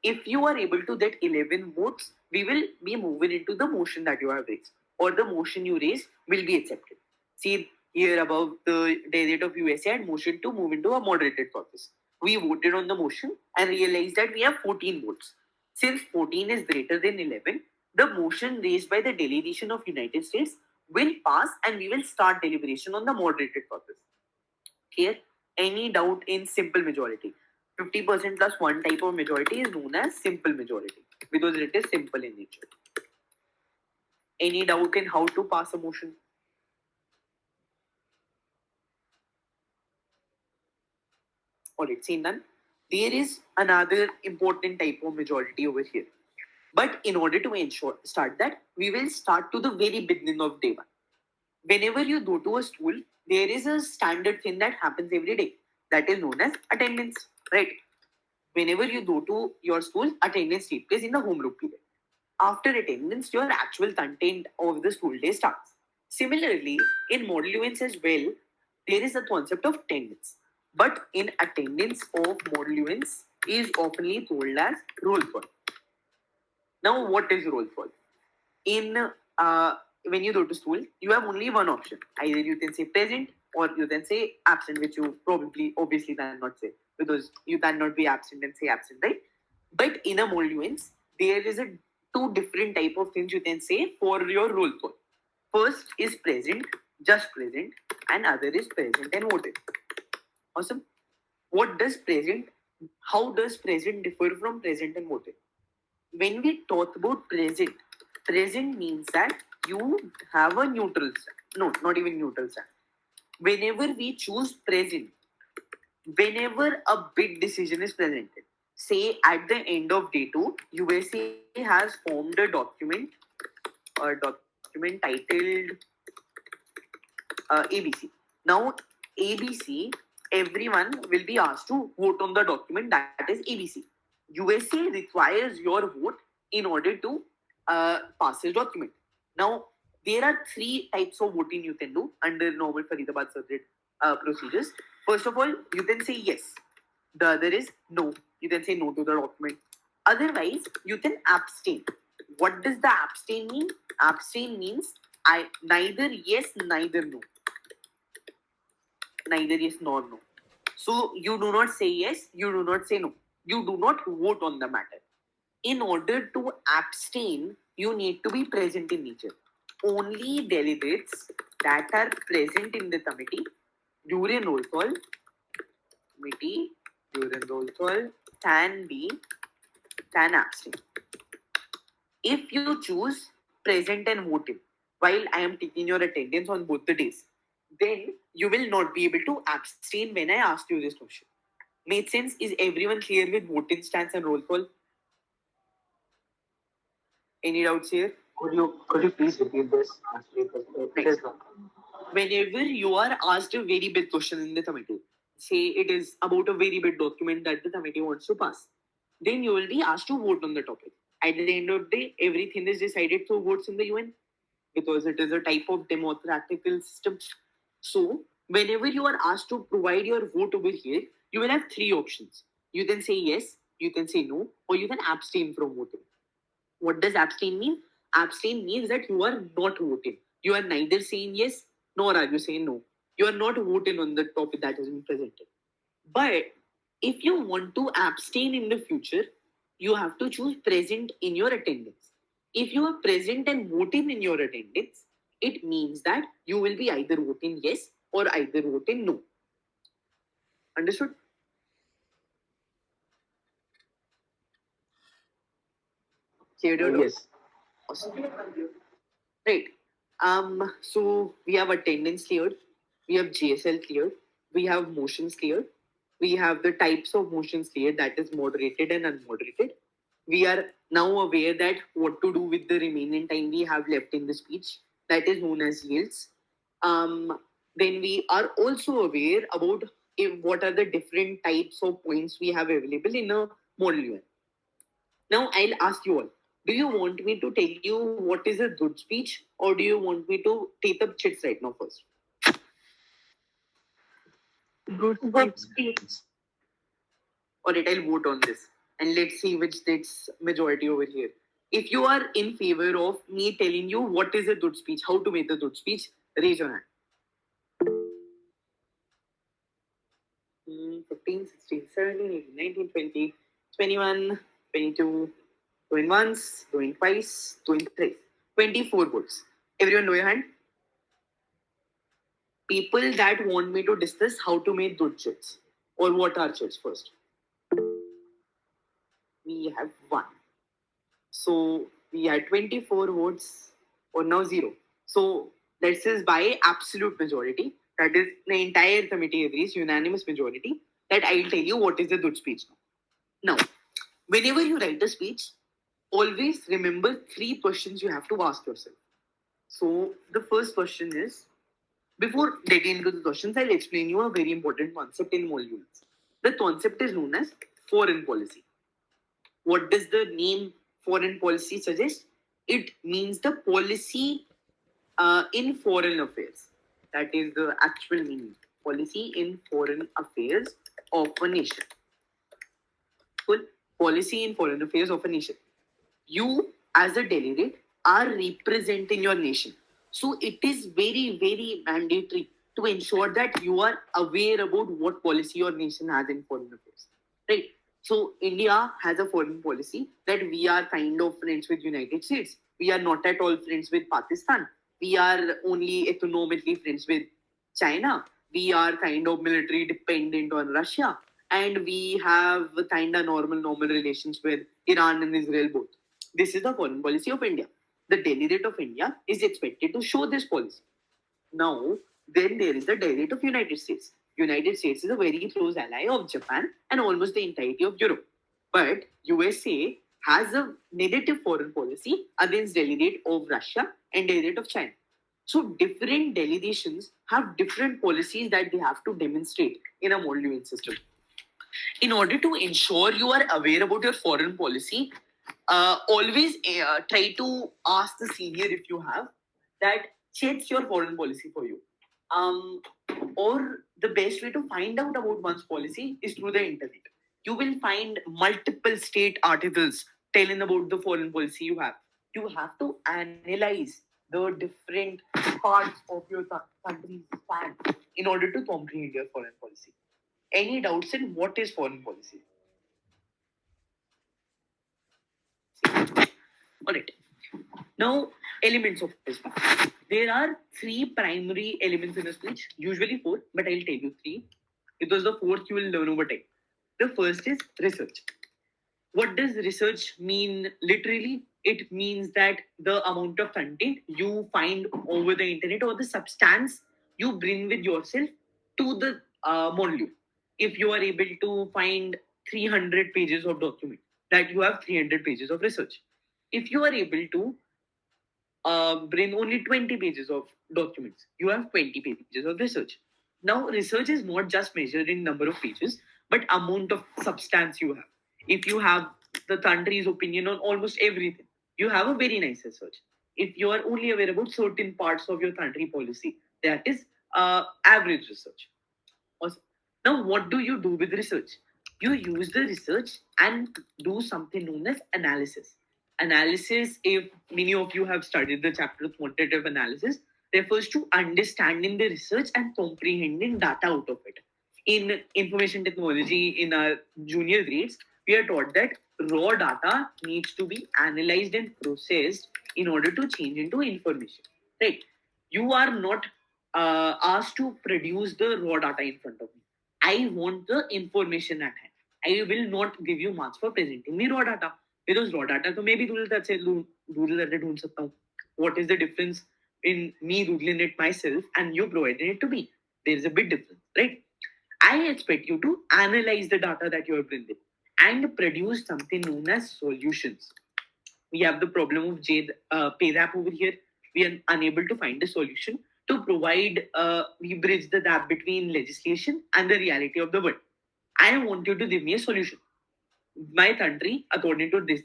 If you are able to get 11 votes, we will be moving into the motion that you have raised, or the motion you raised will be accepted. See here above, the delegate of USA had motion to move into a moderated process. We voted on the motion and realized that we have 14 votes. Since 14 is greater than 11, the motion raised by the delegation of United States will pass and we will start deliberation on the moderated process. Here, any doubt in simple majority? 50% plus 1 type of majority is known as simple majority because it is simple in nature. Any doubt in how to pass a motion? Alright, seen done. There is another important type of majority over here. But in order to start that, we will start to the very beginning of day 1. Whenever you go to a school, there is a standard thing that happens every day. That is known as attendance, right? Whenever you go to your school, attendance takes place in the homeroom period. After attendance, your actual content of the school day starts. Similarly, in model events as well, there is a concept of attendance. But in attendance of model events is oftenly told as roll call. Now, what is roll call? In when you go to school, you have only one option. Either you can say present or you can say absent, which you probably obviously cannot say because you cannot be absent and say absent, right? But in a model events, there is a two different type of things you can say for your roll call. First is present, just present, and other is present and voted. Awesome. What does present? How does present differ from present and voted? When we talk about present, present means that you have a neutral stand. No, not even neutral stand. Whenever we choose present, whenever a big decision is presented, say at the end of day 2, USA has formed a document titled ABC. Now, ABC, everyone will be asked to vote on the document that is ABC. USA requires your vote in order to pass this document. Now, there are 3 types of voting you can do under normal Faridabad circuit procedures. First of all, you can say yes. The other is no. You can say no to the document. Otherwise, you can abstain. What does the abstain mean? Abstain means neither yes, neither no. Neither yes nor no. So you do not say yes, you do not say no. You do not vote on the matter. In order to abstain, you need to be present in nature. Only delegates that are present in the committee during roll call, can abstain. If you choose present and voting while I am taking your attendance on both the days, then you will not be able to abstain when I asked you this question. Made sense? Is everyone clear with voting stance and roll call? Any doubts here? Could you please repeat this? Actually, it is not. Whenever you are asked a very big question in the committee, say it is about a very big document that the committee wants to pass, then you will be asked to vote on the topic. At the end of the day, everything is decided through votes in the UN because it is a type of democratical system. So, whenever you are asked to provide your vote over here, you will have 3 options. You can say yes, you can say no, or you can abstain from voting. What does abstain mean? Abstain means that you are not voting. You are neither saying yes nor are you saying no. You are not voting on the topic that has been presented. But if you want to abstain in the future, you have to choose present in your attendance. If you are present and voting in your attendance, it means that you will be either voting yes or either voting no. Understood? Yes. Awesome. Right. So we have attendance cleared, we have GSL cleared, we have motions cleared, we have the types of motions cleared, that is moderated and unmoderated. We are now aware that what to do with the remaining time we have left in the speech, that is known as yields. Then we are also aware about what are the different types of points we have available in a model UN. Now I'll ask you all, do you want me to tell you what is a good speech or do you want me to take up chits right now first? Good speech. Alright, I'll vote on this and let's see which takes majority over here. If you are in favor of me telling you what is a good speech, how to make a good speech, raise your hand. 15, 16, 17, 18, 19, 20, 21, 22, going once, going twice, going thrice. 24 votes. Everyone know your hand? People that want me to discuss how to make good chits or what are chits first. We have 1. So we had 24 votes or now 0. So this is by absolute majority. That is the entire committee agrees, unanimous majority, that I will tell you what is a good speech now. Now, whenever you write a speech, always remember 3 questions you have to ask yourself. So the first question is, before getting into the questions, I'll explain you a very important concept in modules. The concept is known as foreign policy. What does the name foreign policy suggest? It means the policy in foreign affairs. That is the actual meaning. Policy in foreign affairs of a nation. Cool. Policy in foreign affairs of a nation. You, as a delegate, are representing your nation. So it is very, very mandatory to ensure that you are aware about what policy your nation has in foreign affairs. Right? So India has a foreign policy that we are kind of friends with United States. We are not at all friends with Pakistan. We are only economically friends with China. We are kind of military dependent on Russia. And we have kind of normal relations with Iran and Israel both. This is the foreign policy of India. The delegate of India is expected to show this policy. Now, then there is the delegate of United States. United States is a very close ally of Japan and almost the entirety of Europe. But USA has a negative foreign policy against delegate of Russia and delegate of China. So different delegations have different policies that they have to demonstrate in a model UN system. In order to ensure you are aware about your foreign policy, always try to ask the senior if you have that shapes your foreign policy for you. Or the best way to find out about one's policy is through the internet. You will find multiple state articles telling about the foreign policy you have. You have to analyze the different parts of your country's stand in order to comprehend your foreign policy. Any doubts in what is foreign policy? Alright. Now, elements of a speech. There are three primary elements in a speech, usually four, but I'll tell you three. Because the fourth you will learn over time. The first is research. What does research mean literally? It means that the amount of content you find over the internet or the substance you bring with yourself to the module. If you are able to find 300 pages of document, that you have 300 pages of research. If you are able to bring only 20 pages of documents, you have 20 pages of research. Now, research is not just measured in number of pages, but amount of substance you have. If you have the country's opinion on almost everything, you have a very nice research. If you are only aware about certain parts of your country policy, that is average research. Awesome. Now, what do you do with research? You use the research and do something known as analysis. Analysis, if many of you have studied the chapter of quantitative analysis, refers to understanding the research and comprehending data out of it. In information technology, in our junior grades, we are taught that raw data needs to be analyzed and processed in order to change into information. Right? You are not asked to produce the raw data in front of me. I want the information at hand. I will not give you marks for presenting me raw data. Because raw data तो मैं भी Google करके ढूंढ सकता हूँ. What is the difference in me Googling it myself and you providing it to me? There is a big difference, right? I expect you to analyze the data that you are bringing and produce something known as solutions. We have the problem of pay-gap over here. We are unable to find a solution to provide, we bridge the gap between legislation and the reality of the world. I want you to give me a solution. My country, according to this,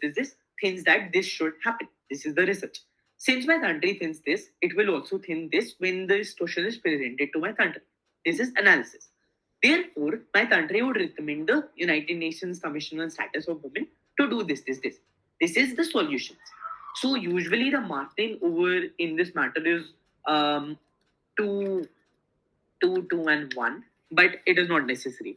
thinks that this should happen. This is the research. Since my country thinks this, it will also think this when this question is presented to my country. This is analysis. Therefore, my country would recommend the United Nations Commission on Status of Women to do this. This is the solutions. So usually the marking over in this matter is 2, 2, and 1, but it is not necessary.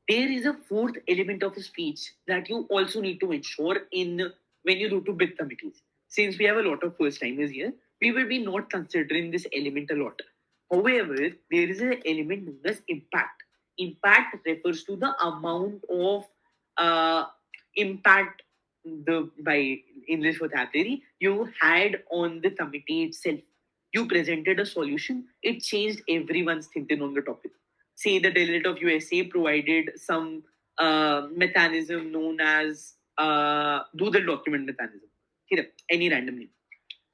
There is a fourth element of a speech that you also need to ensure in when you do to bid committees. Since we have a lot of first timers here, we will be not considering this element a lot. However, there is an element known as impact. Impact refers to the amount of impact by English vocabulary you had on the committee itself. You presented a solution, it changed everyone's thinking on the topic. Say the delegate of USA provided some mechanism known as doodle document mechanism. Here, any random name.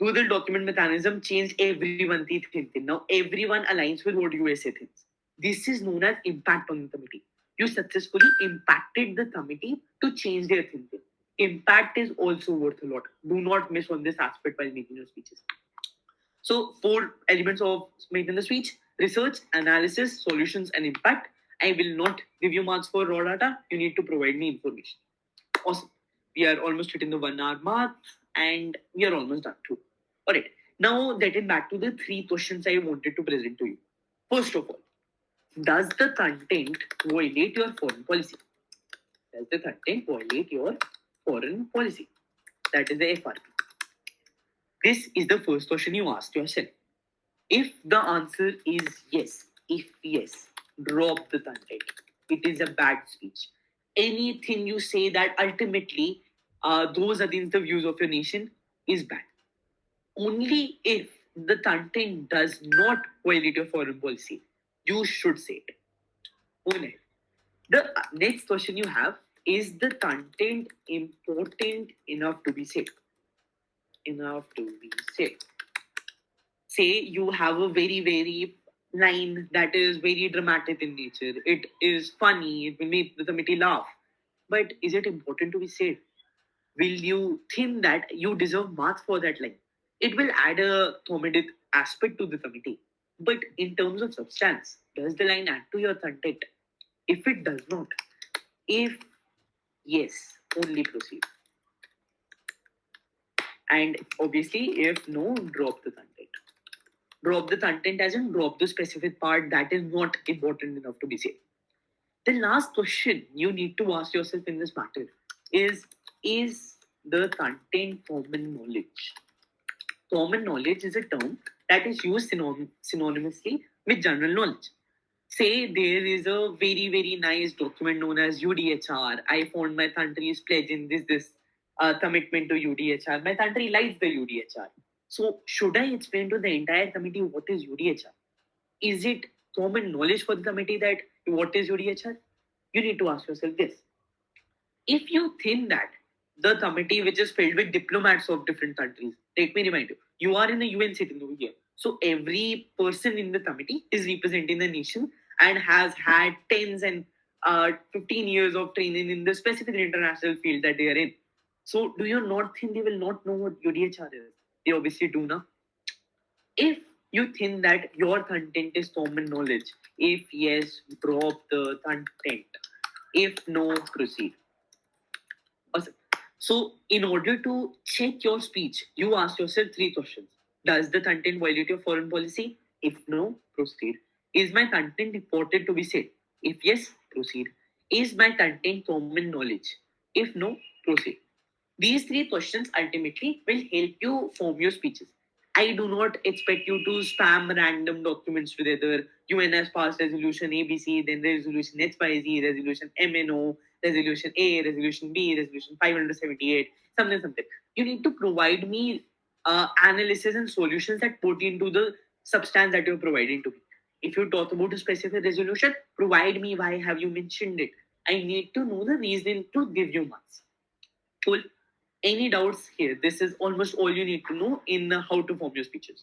Doodle document mechanism changed everyone's thinking. Now everyone aligns with what USA thinks. This is known as impact on the committee. You successfully impacted the committee to change their thinking. Impact is also worth a lot. Do not miss on this aspect while making your speeches. So 4 elements of making the speech: research, analysis, solutions, and impact. I will not give you marks for raw data. You need to provide me information. Awesome. We are almost hitting the 1 hour mark and we are almost done too. Alright. Now getting back to the 3 questions I wanted to present to you. First of all, does the content violate your foreign policy? Does the content violate your foreign policy? That is the FRP. This is the first question you ask yourself. If the answer is yes, drop the content. It is a bad speech. Anything you say that ultimately goes against the views of your nation is bad. Only if the content does not violate your foreign policy, you should say it. Only. The next question you have is the content important enough to be said? Say you have a very line that is very dramatic in nature. It is funny. It will make the committee laugh. But is it important to be said? Will you think that you deserve marks for that line? It will add a thematic aspect to the committee. But in terms of substance, does the line add to your content? If it does not, if yes, only proceed. And obviously, if no, drop the content. Drop the content as in drop the specific part that is not important enough to be said. The last question you need to ask yourself in this matter is the content common knowledge? Common knowledge is a term that is used synonymously with general knowledge. Say there is a very, very nice document known as UDHR. I found my country's pledge in this commitment to UDHR. My country likes the UDHR. So, should I explain to the entire committee what is UDHR? Is it common knowledge for the committee that what is UDHR? You need to ask yourself this. If you think that the committee, which is filled with diplomats of different countries, let me remind you, you are in a UN sitting over here. So every person in the committee is representing the nation and has had tens and 15 years of training in the specific international field that they are in. So do you not think they will not know what UDHR is? They obviously do now. If you think that your content is common knowledge, if yes, drop the content. If no, proceed. Awesome. So, in order to check your speech, you ask yourself 3 questions. Does the content violate your foreign policy? If no, proceed. Is my content important to be said? If yes, proceed. Is my content common knowledge? If no, proceed. These 3 questions ultimately will help you form your speeches. I do not expect you to spam random documents together. UN has passed resolution ABC, then resolution XYZ, resolution MNO, resolution A, resolution B, resolution 578, something. You need to provide me analysis and solutions that put into the substance that you're providing to me. If you talk about a specific resolution, provide me why have you mentioned it. I need to know the reason to give you marks. Cool. Any doubts here? This is almost all you need to know in how to form your speeches.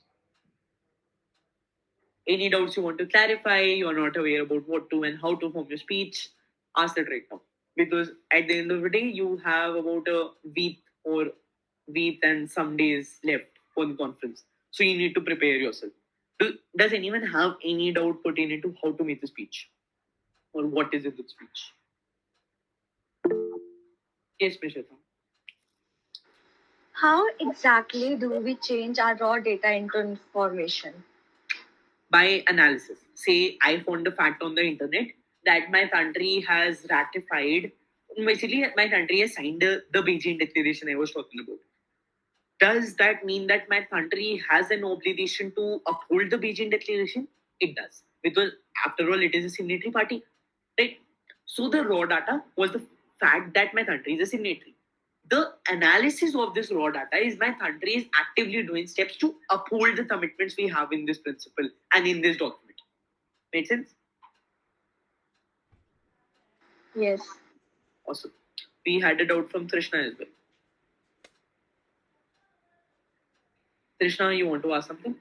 Any doubts you want to clarify, you're not aware about what to and how to form your speech, ask it right now. Because at the end of the day, you have about a week and some days left for the conference. So you need to prepare yourself. Does anyone have any doubt pertaining to how to make the speech? Or what is a good speech? Yes, Prishita. How exactly do we change our raw data into information? By analysis. Say, I found a fact on the internet that my country has ratified, basically, my country has signed the Beijing Declaration I was talking about. Does that mean that my country has an obligation to uphold the Beijing Declaration? It does. Because, after all, it is a signatory party. Right? So, the raw data was the fact that my country is a signatory. The analysis of this raw data is my country is actively doing steps to uphold the commitments we have in this principle and in this document. Make sense? Yes. Awesome. We had a doubt from Trishna as well. Trishna, you want to ask something?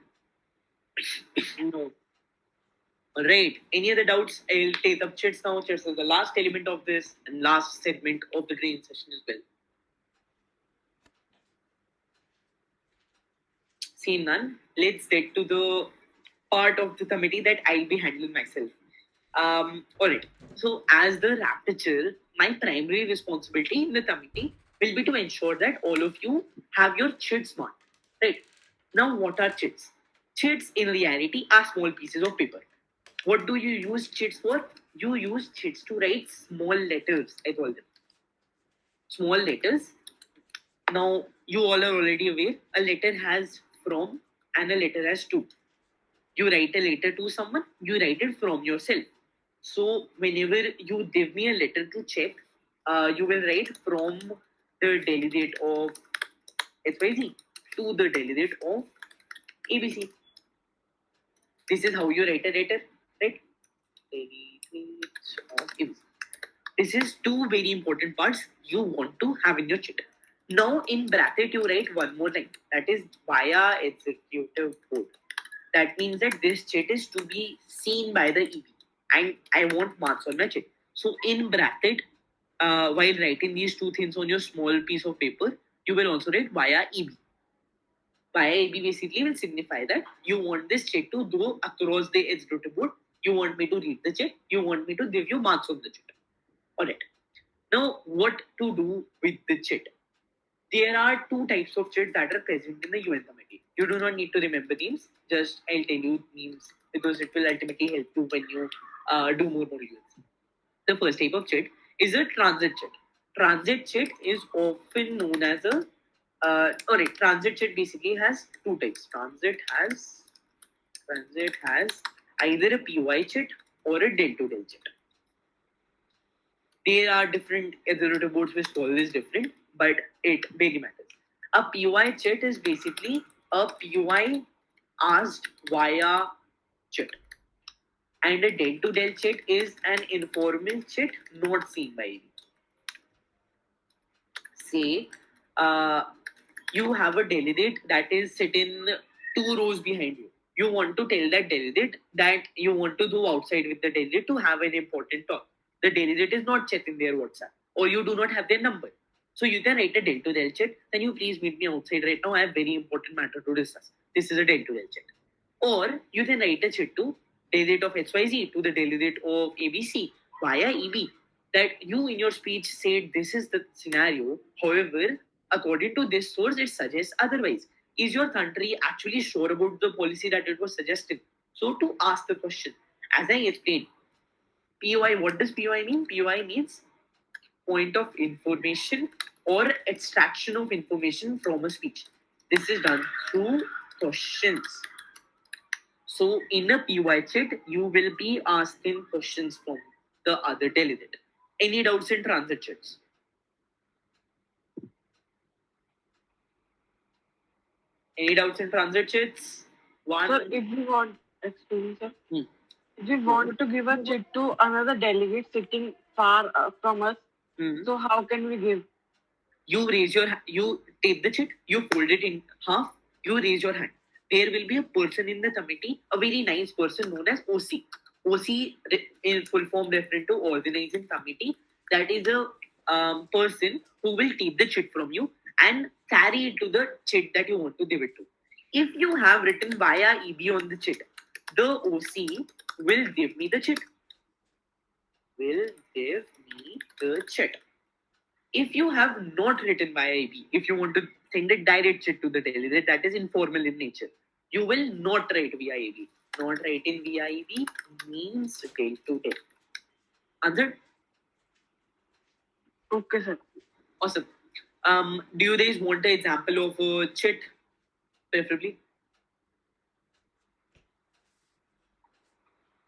No. Alright. Any other doubts? I'll take up chits now. Chits is the last element of this and last segment of the training session as well. See none. Let's get to the part of the committee that I'll be handling myself. Alright. So as the rapporteur, my primary responsibility in the committee will be to ensure that all of you have your chits marked. Right. Now what are chits? Chits in reality are small pieces of paper. What do you use chits for? You use chits to write small letters, I call them. Small letters. Now you all are already aware, a letter has from and a letter has to. You write a letter to someone, you write it from yourself. So whenever you give me a letter to check, you will write from the delegate of XYZ to the delegate of ABC. This is how you write a letter, right? Delegate of ABC. This is 2 very important parts you want to have in your chit. Now in bracket you write one more line, that is via executive board. That means that this chit is to be seen by the EB and I want marks on my chit. So in bracket, while writing these 2 things on your small piece of paper, you will also write via EB. via AB basically will signify that you want this check to go across the executive board. You want me to read the check. You want me to give you marks on the check. Alright. Now, what to do with the chit? There are two types of chit that are present in the UN committee. You do not need to remember names. Just I'll tell you names because it will ultimately help you when you do more modules. The first type of chit is a transit chit. Transit chit is often known as a alright. Transit chit basically has two types. Transit has either a PY chit or a del to del chit. There are different executive boards which follow this different, but it very matters. A PY chit is basically a PY asked via chit. And a del to del chit is an informal chit not seen by you. Say, you have a delegate that is sitting 2 rows behind you. You want to tell that delegate that you want to go outside with the delegate to have an important talk. The delegate is not checking their WhatsApp, or you do not have their number. So you can write a del to del chat. Can you please meet me outside right now? I have very important matter to discuss. This is a del to del chat. Or you can write a chat to delegate of XYZ to the delegate of ABC via EB that you in your speech said this is the scenario. However, according to this source, it suggests otherwise. Is your country actually sure about the policy that it was suggesting? So to ask the question, as I explained, POI, what does POI mean? POI means point of information or extraction of information from a speech. This is done through questions. So in a PY chat, you will be asking questions from the other delegate. Any doubts in transit chats? Any doubts in transit chats? One. Sir, if we want, excuse me, sir. Hmm. If we want to give a chit to another delegate sitting far from us, so how can we give? You raise your you take the chit, you fold it in half, you raise your hand. There will be a person in the committee, a very nice person known as OC. OC in full form referring to organizing committee. That is a person who will take the chit from you and carry it to the chit that you want to give it to. If you have written via EB on the chit, the OC will give me the chit. If you have not written via EB, if you want to send a direct chit to the delegate, that is informal in nature. You will not write via EB. Not writing via EB means del to del. Answered? Okay, sir. Awesome. Do you guys want an example of a chit, preferably?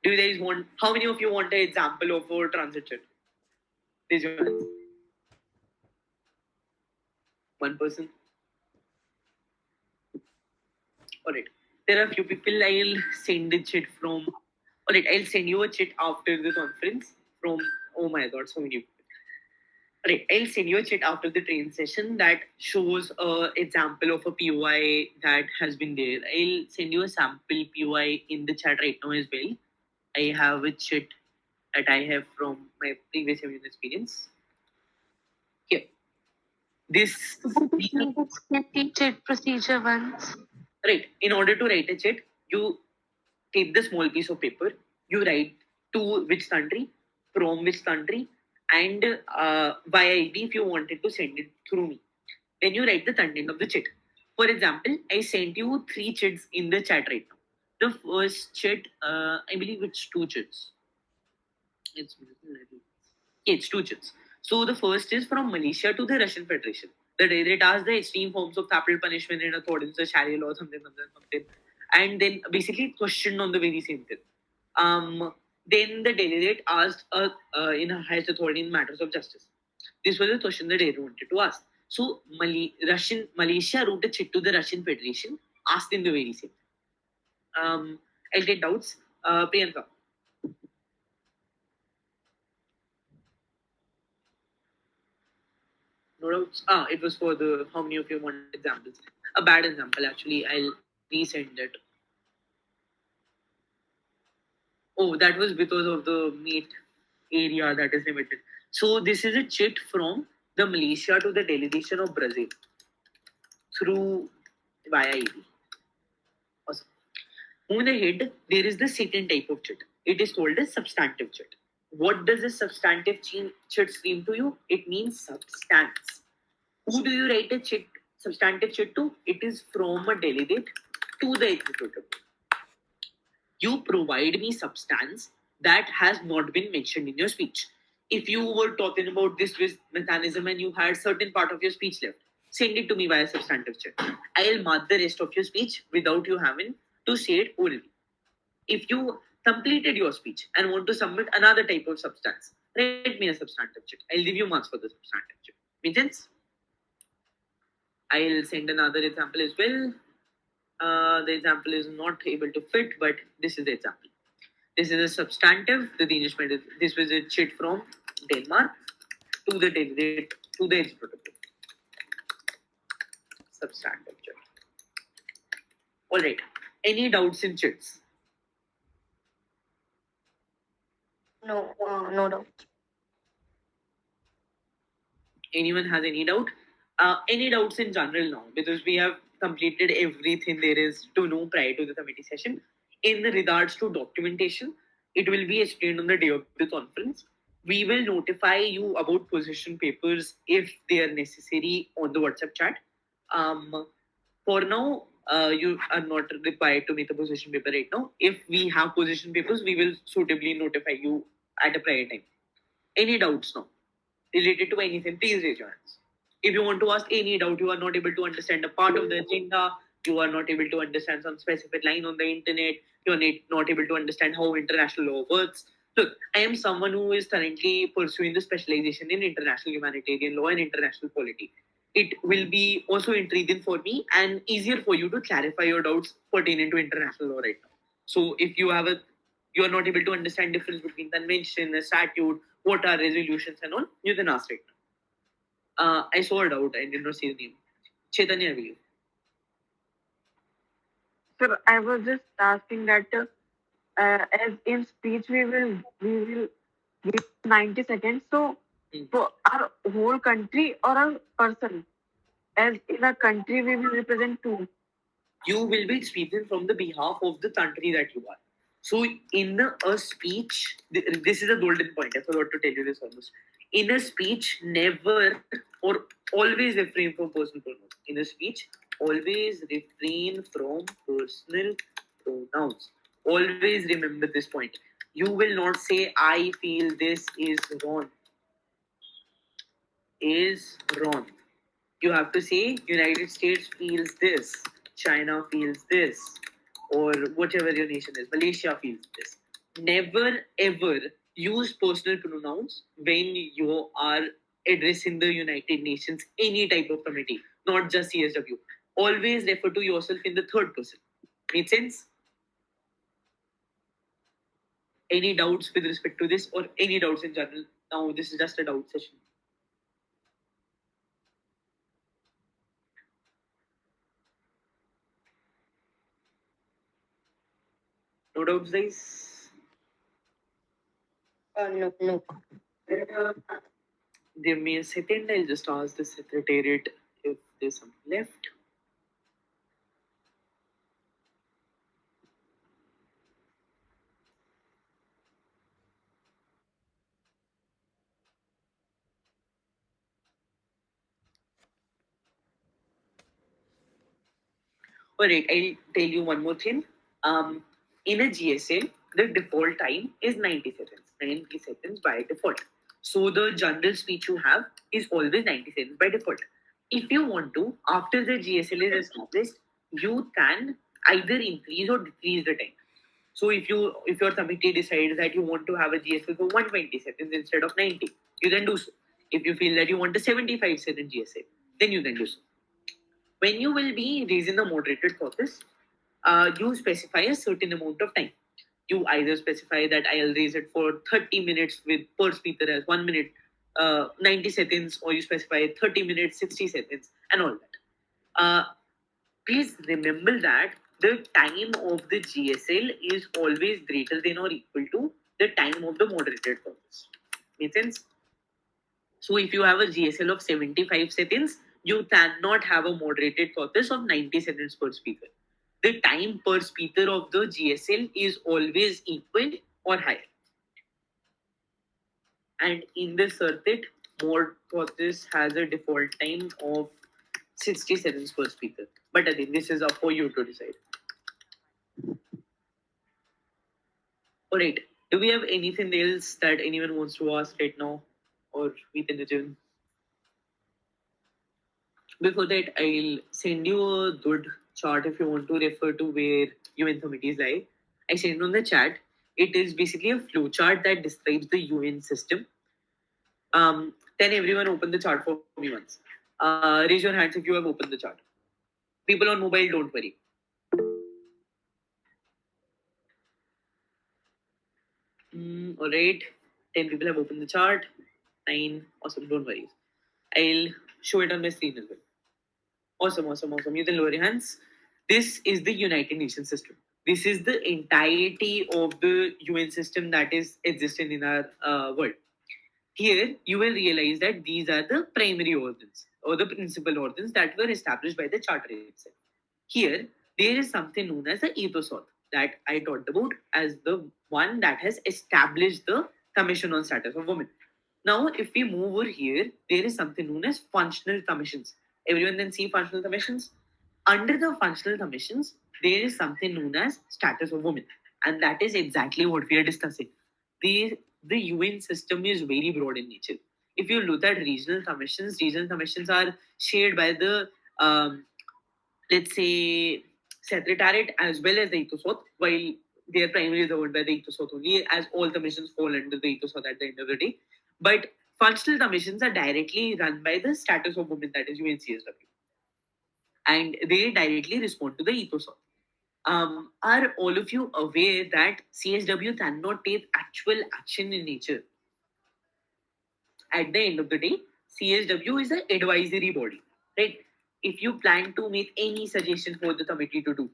Do you guys want? How many of you want an example of a transit chit? Raise your hands. One person. Alright. There are a few people I'll send a chit from. Alright, I'll send you a chit after the conference from. Oh my god, so many people. Alright, I'll send you a chit after the train session that shows an example of a POI that has been there. I'll send you a sample POI in the chat right now as well. I have a chit that I have from my previous seminar experience. Here. This Chit procedure once. Right. In order to write a chit, you take the small piece of paper, you write to which country, from which country, and via ID if you wanted to send it through me. Then you write the content of the chit. For example, I sent you 3 chits in the chat right now. The first chit, I believe it's 2 chits. It's 2 chits. So the first is from Malaysia to the Russian Federation. The delegate asked the extreme forms of capital punishment in accordance with Sharia law, something. And then basically questioned on the very same thing. Then the delegate asked in a highest authority in matters of justice. This was the question the delegate wanted to ask. So Malaysia wrote a chit to the Russian Federation, asking the very same. I'll get doubts. Priyanka. No doubts. It was for the how many of you want examples? A bad example, actually. I'll resend it. Oh, that was because of the meat area that is limited. So this is a chit from the Malaysia to the delegation of Brazil through via ED. Awesome. Moving ahead, there is the second type of chit. It is called a substantive chit. What does a substantive chit seem to you? It means substance. Who do you write a chit, substantive chit to? It is from a delegate to the executive. You provide me substance that has not been mentioned in your speech. If you were talking about this mechanism and you had certain part of your speech left, send it to me via substantive chat. I'll mark the rest of your speech without you having to say it orally. If you completed your speech and want to submit another type of substance, write me a substantive chat. I'll give you marks for the substantive chat. Make sense? I'll send another example as well. The example is not able to fit, but this is the example. This is a substantive. The Danish made it. This was a chit from Denmark to the delegate to the executive. Substantive chit. All right. Any doubts in chits? No, no doubt. Anyone has any doubt? Any doubts in general now? Because we have completed everything there is to know prior to the committee session. In regards to documentation, it will be explained on the day of the conference. We will notify you about position papers if they are necessary on the WhatsApp chat. For now, you are not required to make a position paper right now. If we have position papers, we will suitably notify you at a prior time. Any doubts now related to anything? Please raise your hands. If you want to ask any doubt, you are not able to understand a part of the agenda, you are not able to understand some specific line on the internet, you are not able to understand how international law works. Look, I am someone who is currently pursuing the specialization in international humanitarian law and international polity. It will be also intriguing for me and easier for you to clarify your doubts pertaining to international law right now. So if you are not able to understand difference between convention, a statute, what are resolutions and all, you can ask right now. I saw a doubt. I did not see the name. Chaitanya, I believe. Sir, I was just asking that as in speech we will give 90 seconds. So for our whole country or a person? As in a country we will represent two. You will be speaking from the behalf of the country that you are. So in a speech, this is a golden point. I forgot to tell you this almost. In a speech, never or always refrain from personal pronouns. In a speech, always refrain from personal pronouns. Always remember this point. You will not say, I feel this is wrong. Is wrong. You have to say, United States feels this, China feels this, or whatever your nation is, Malaysia feels this. Never ever use personal pronouns when you are addressing the United Nations, any type of committee, not just CSW. Always refer to yourself in the third person. Make sense? Any doubts with respect to this or any doubts in general? Now, this is just a doubt session. No doubts, guys? No. Give me a second. I'll just ask the secretariat if there's something left. Alright, I'll tell you one more thing. In a GSL, the default time is 90 seconds. 90 seconds by default. So the general speech you have is always 90 seconds by default. If you want to, after the GSL is established, you can either increase or decrease the time. So if your committee decides that you want to have a GSL for 120 seconds instead of 90, you can do so. If you feel that you want a 75-second GSL, then you can do so. When you will be raising the moderated caucus, you specify a certain amount of time. You either specify that I'll raise it for 30 minutes with per speaker as 1 minute, 90 seconds, or you specify 30 minutes, 60 seconds, and all that. Please remember that the time of the GSL is always greater than or equal to the time of the moderated caucus. Make sense? So if you have a GSL of 75 seconds, you cannot have a moderated process of 90 seconds per speaker. The time per speaker of the GSL is always equal or higher. And in the circuit, mod process has a default time of 60 seconds per speaker. But again, this is up for you to decide. Alright, do we have anything else that anyone wants to ask right now? Or we can adjourn? Before that, I'll send you a good chart if you want to refer to where UN committees lie. I sent it on the chat. It is basically a flow chart that describes the UN system. Then everyone open the chart for me once. Raise your hands if you have opened the chart. People on mobile, don't worry. Alright, 10 people have opened the chart. 9, awesome, don't worry. I'll show it on my screen as well. Awesome. You can lower your hands. This is the United Nations system. This is the entirety of the UN system that is existing in our world. Here, you will realize that these are the primary organs or the principal organs that were established by the Charter itself. Here, there is something known as the ethos that I talked about as the one that has established the Commission on Status of Women. Now, if we move over here, there is something known as functional commissions. Everyone then see functional commissions? Under the functional commissions, there is something known as status of women. And that is exactly what we are discussing. The UN system is very broad in nature. If you look at regional commissions are shared by the, let's say, secretariat as well as the ethosot, while they are primarily governed by the ethosot only, as all commissions fall under the ethosot at the end of the day. But functional commissions are directly run by the status of women, that is UNCSW. And they directly respond to the ethos. Are all of you aware that CSW cannot take actual action in nature? At the end of the day, CSW is an advisory body, right? If you plan to make any suggestion for the committee to do,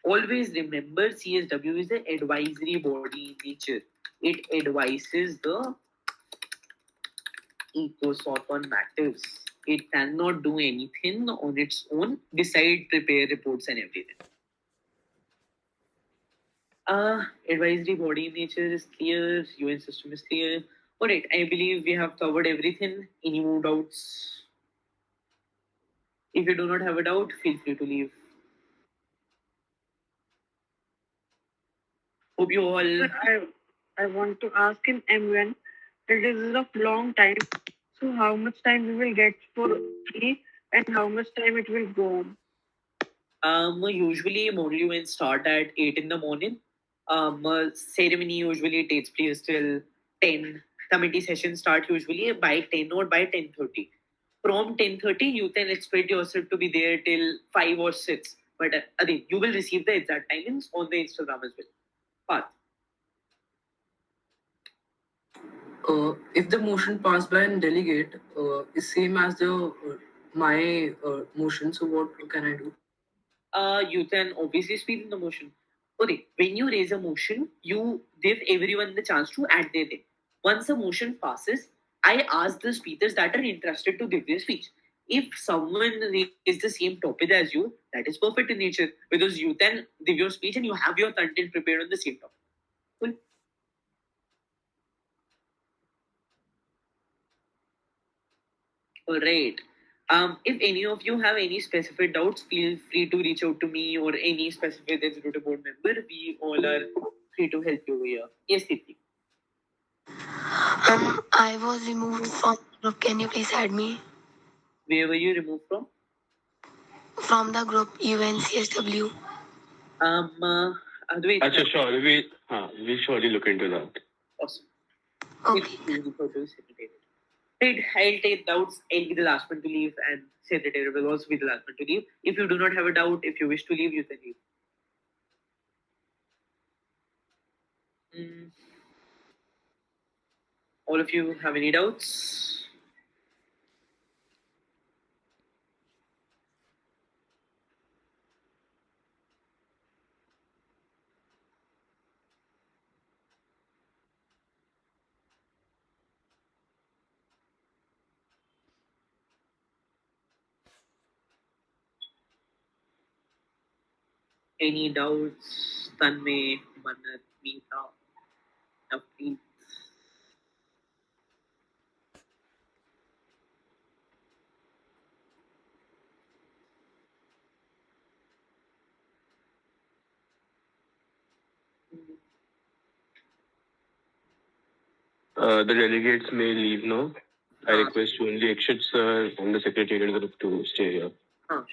always remember CSW is an advisory body in nature. It advises the ethos on matters. It cannot do anything on its own besides prepare reports and everything. Advisory body in nature is clear, UN system is clear. Alright, I believe we have covered everything. Any more doubts? If you do not have a doubt, feel free to leave. Hope you all. I want to ask in M1 that this is a long time. So how much time we will get for tea and how much time it will go on? Usually model UN start at 8 in the morning. Ceremony usually takes place till 10. Committee sessions start usually by 10 or by 10:30. From 10:30, you can expect yourself to be there till 5 or 6. But again, you will receive the exact timings on the Instagram as well. Path. If the motion passed by a delegate is same as the my motion, so what can I do? You can obviously speak in the motion. Okay, when you raise a motion, you give everyone the chance to add their thing. Once the motion passes, I ask the speakers that are interested to give their speech. If someone raised the same topic as you, that is perfect in nature because you can give your speech and you have your content prepared on the same topic. Cool. All right. If any of you have any specific doubts, feel free to reach out to me or any specific executive board member. We all are free to help you here. Yes, Tithi. I was removed from the group. Can you please add me? Where were you removed from? From the group UNCSW. Advait. Achha, sure. We'll surely look into that. Awesome. Okay. Right, I'll take doubts. I'll be the last one to leave, and secretary will also be the last one to leave. If you do not have a doubt, if you wish to leave, you can leave. All of you have any doubts? Any doubts? Tanmay, Manat, Meeta, Navneet? The delegates may leave now. I request only Ikshit sir and the secretariat group to stay here. Sure.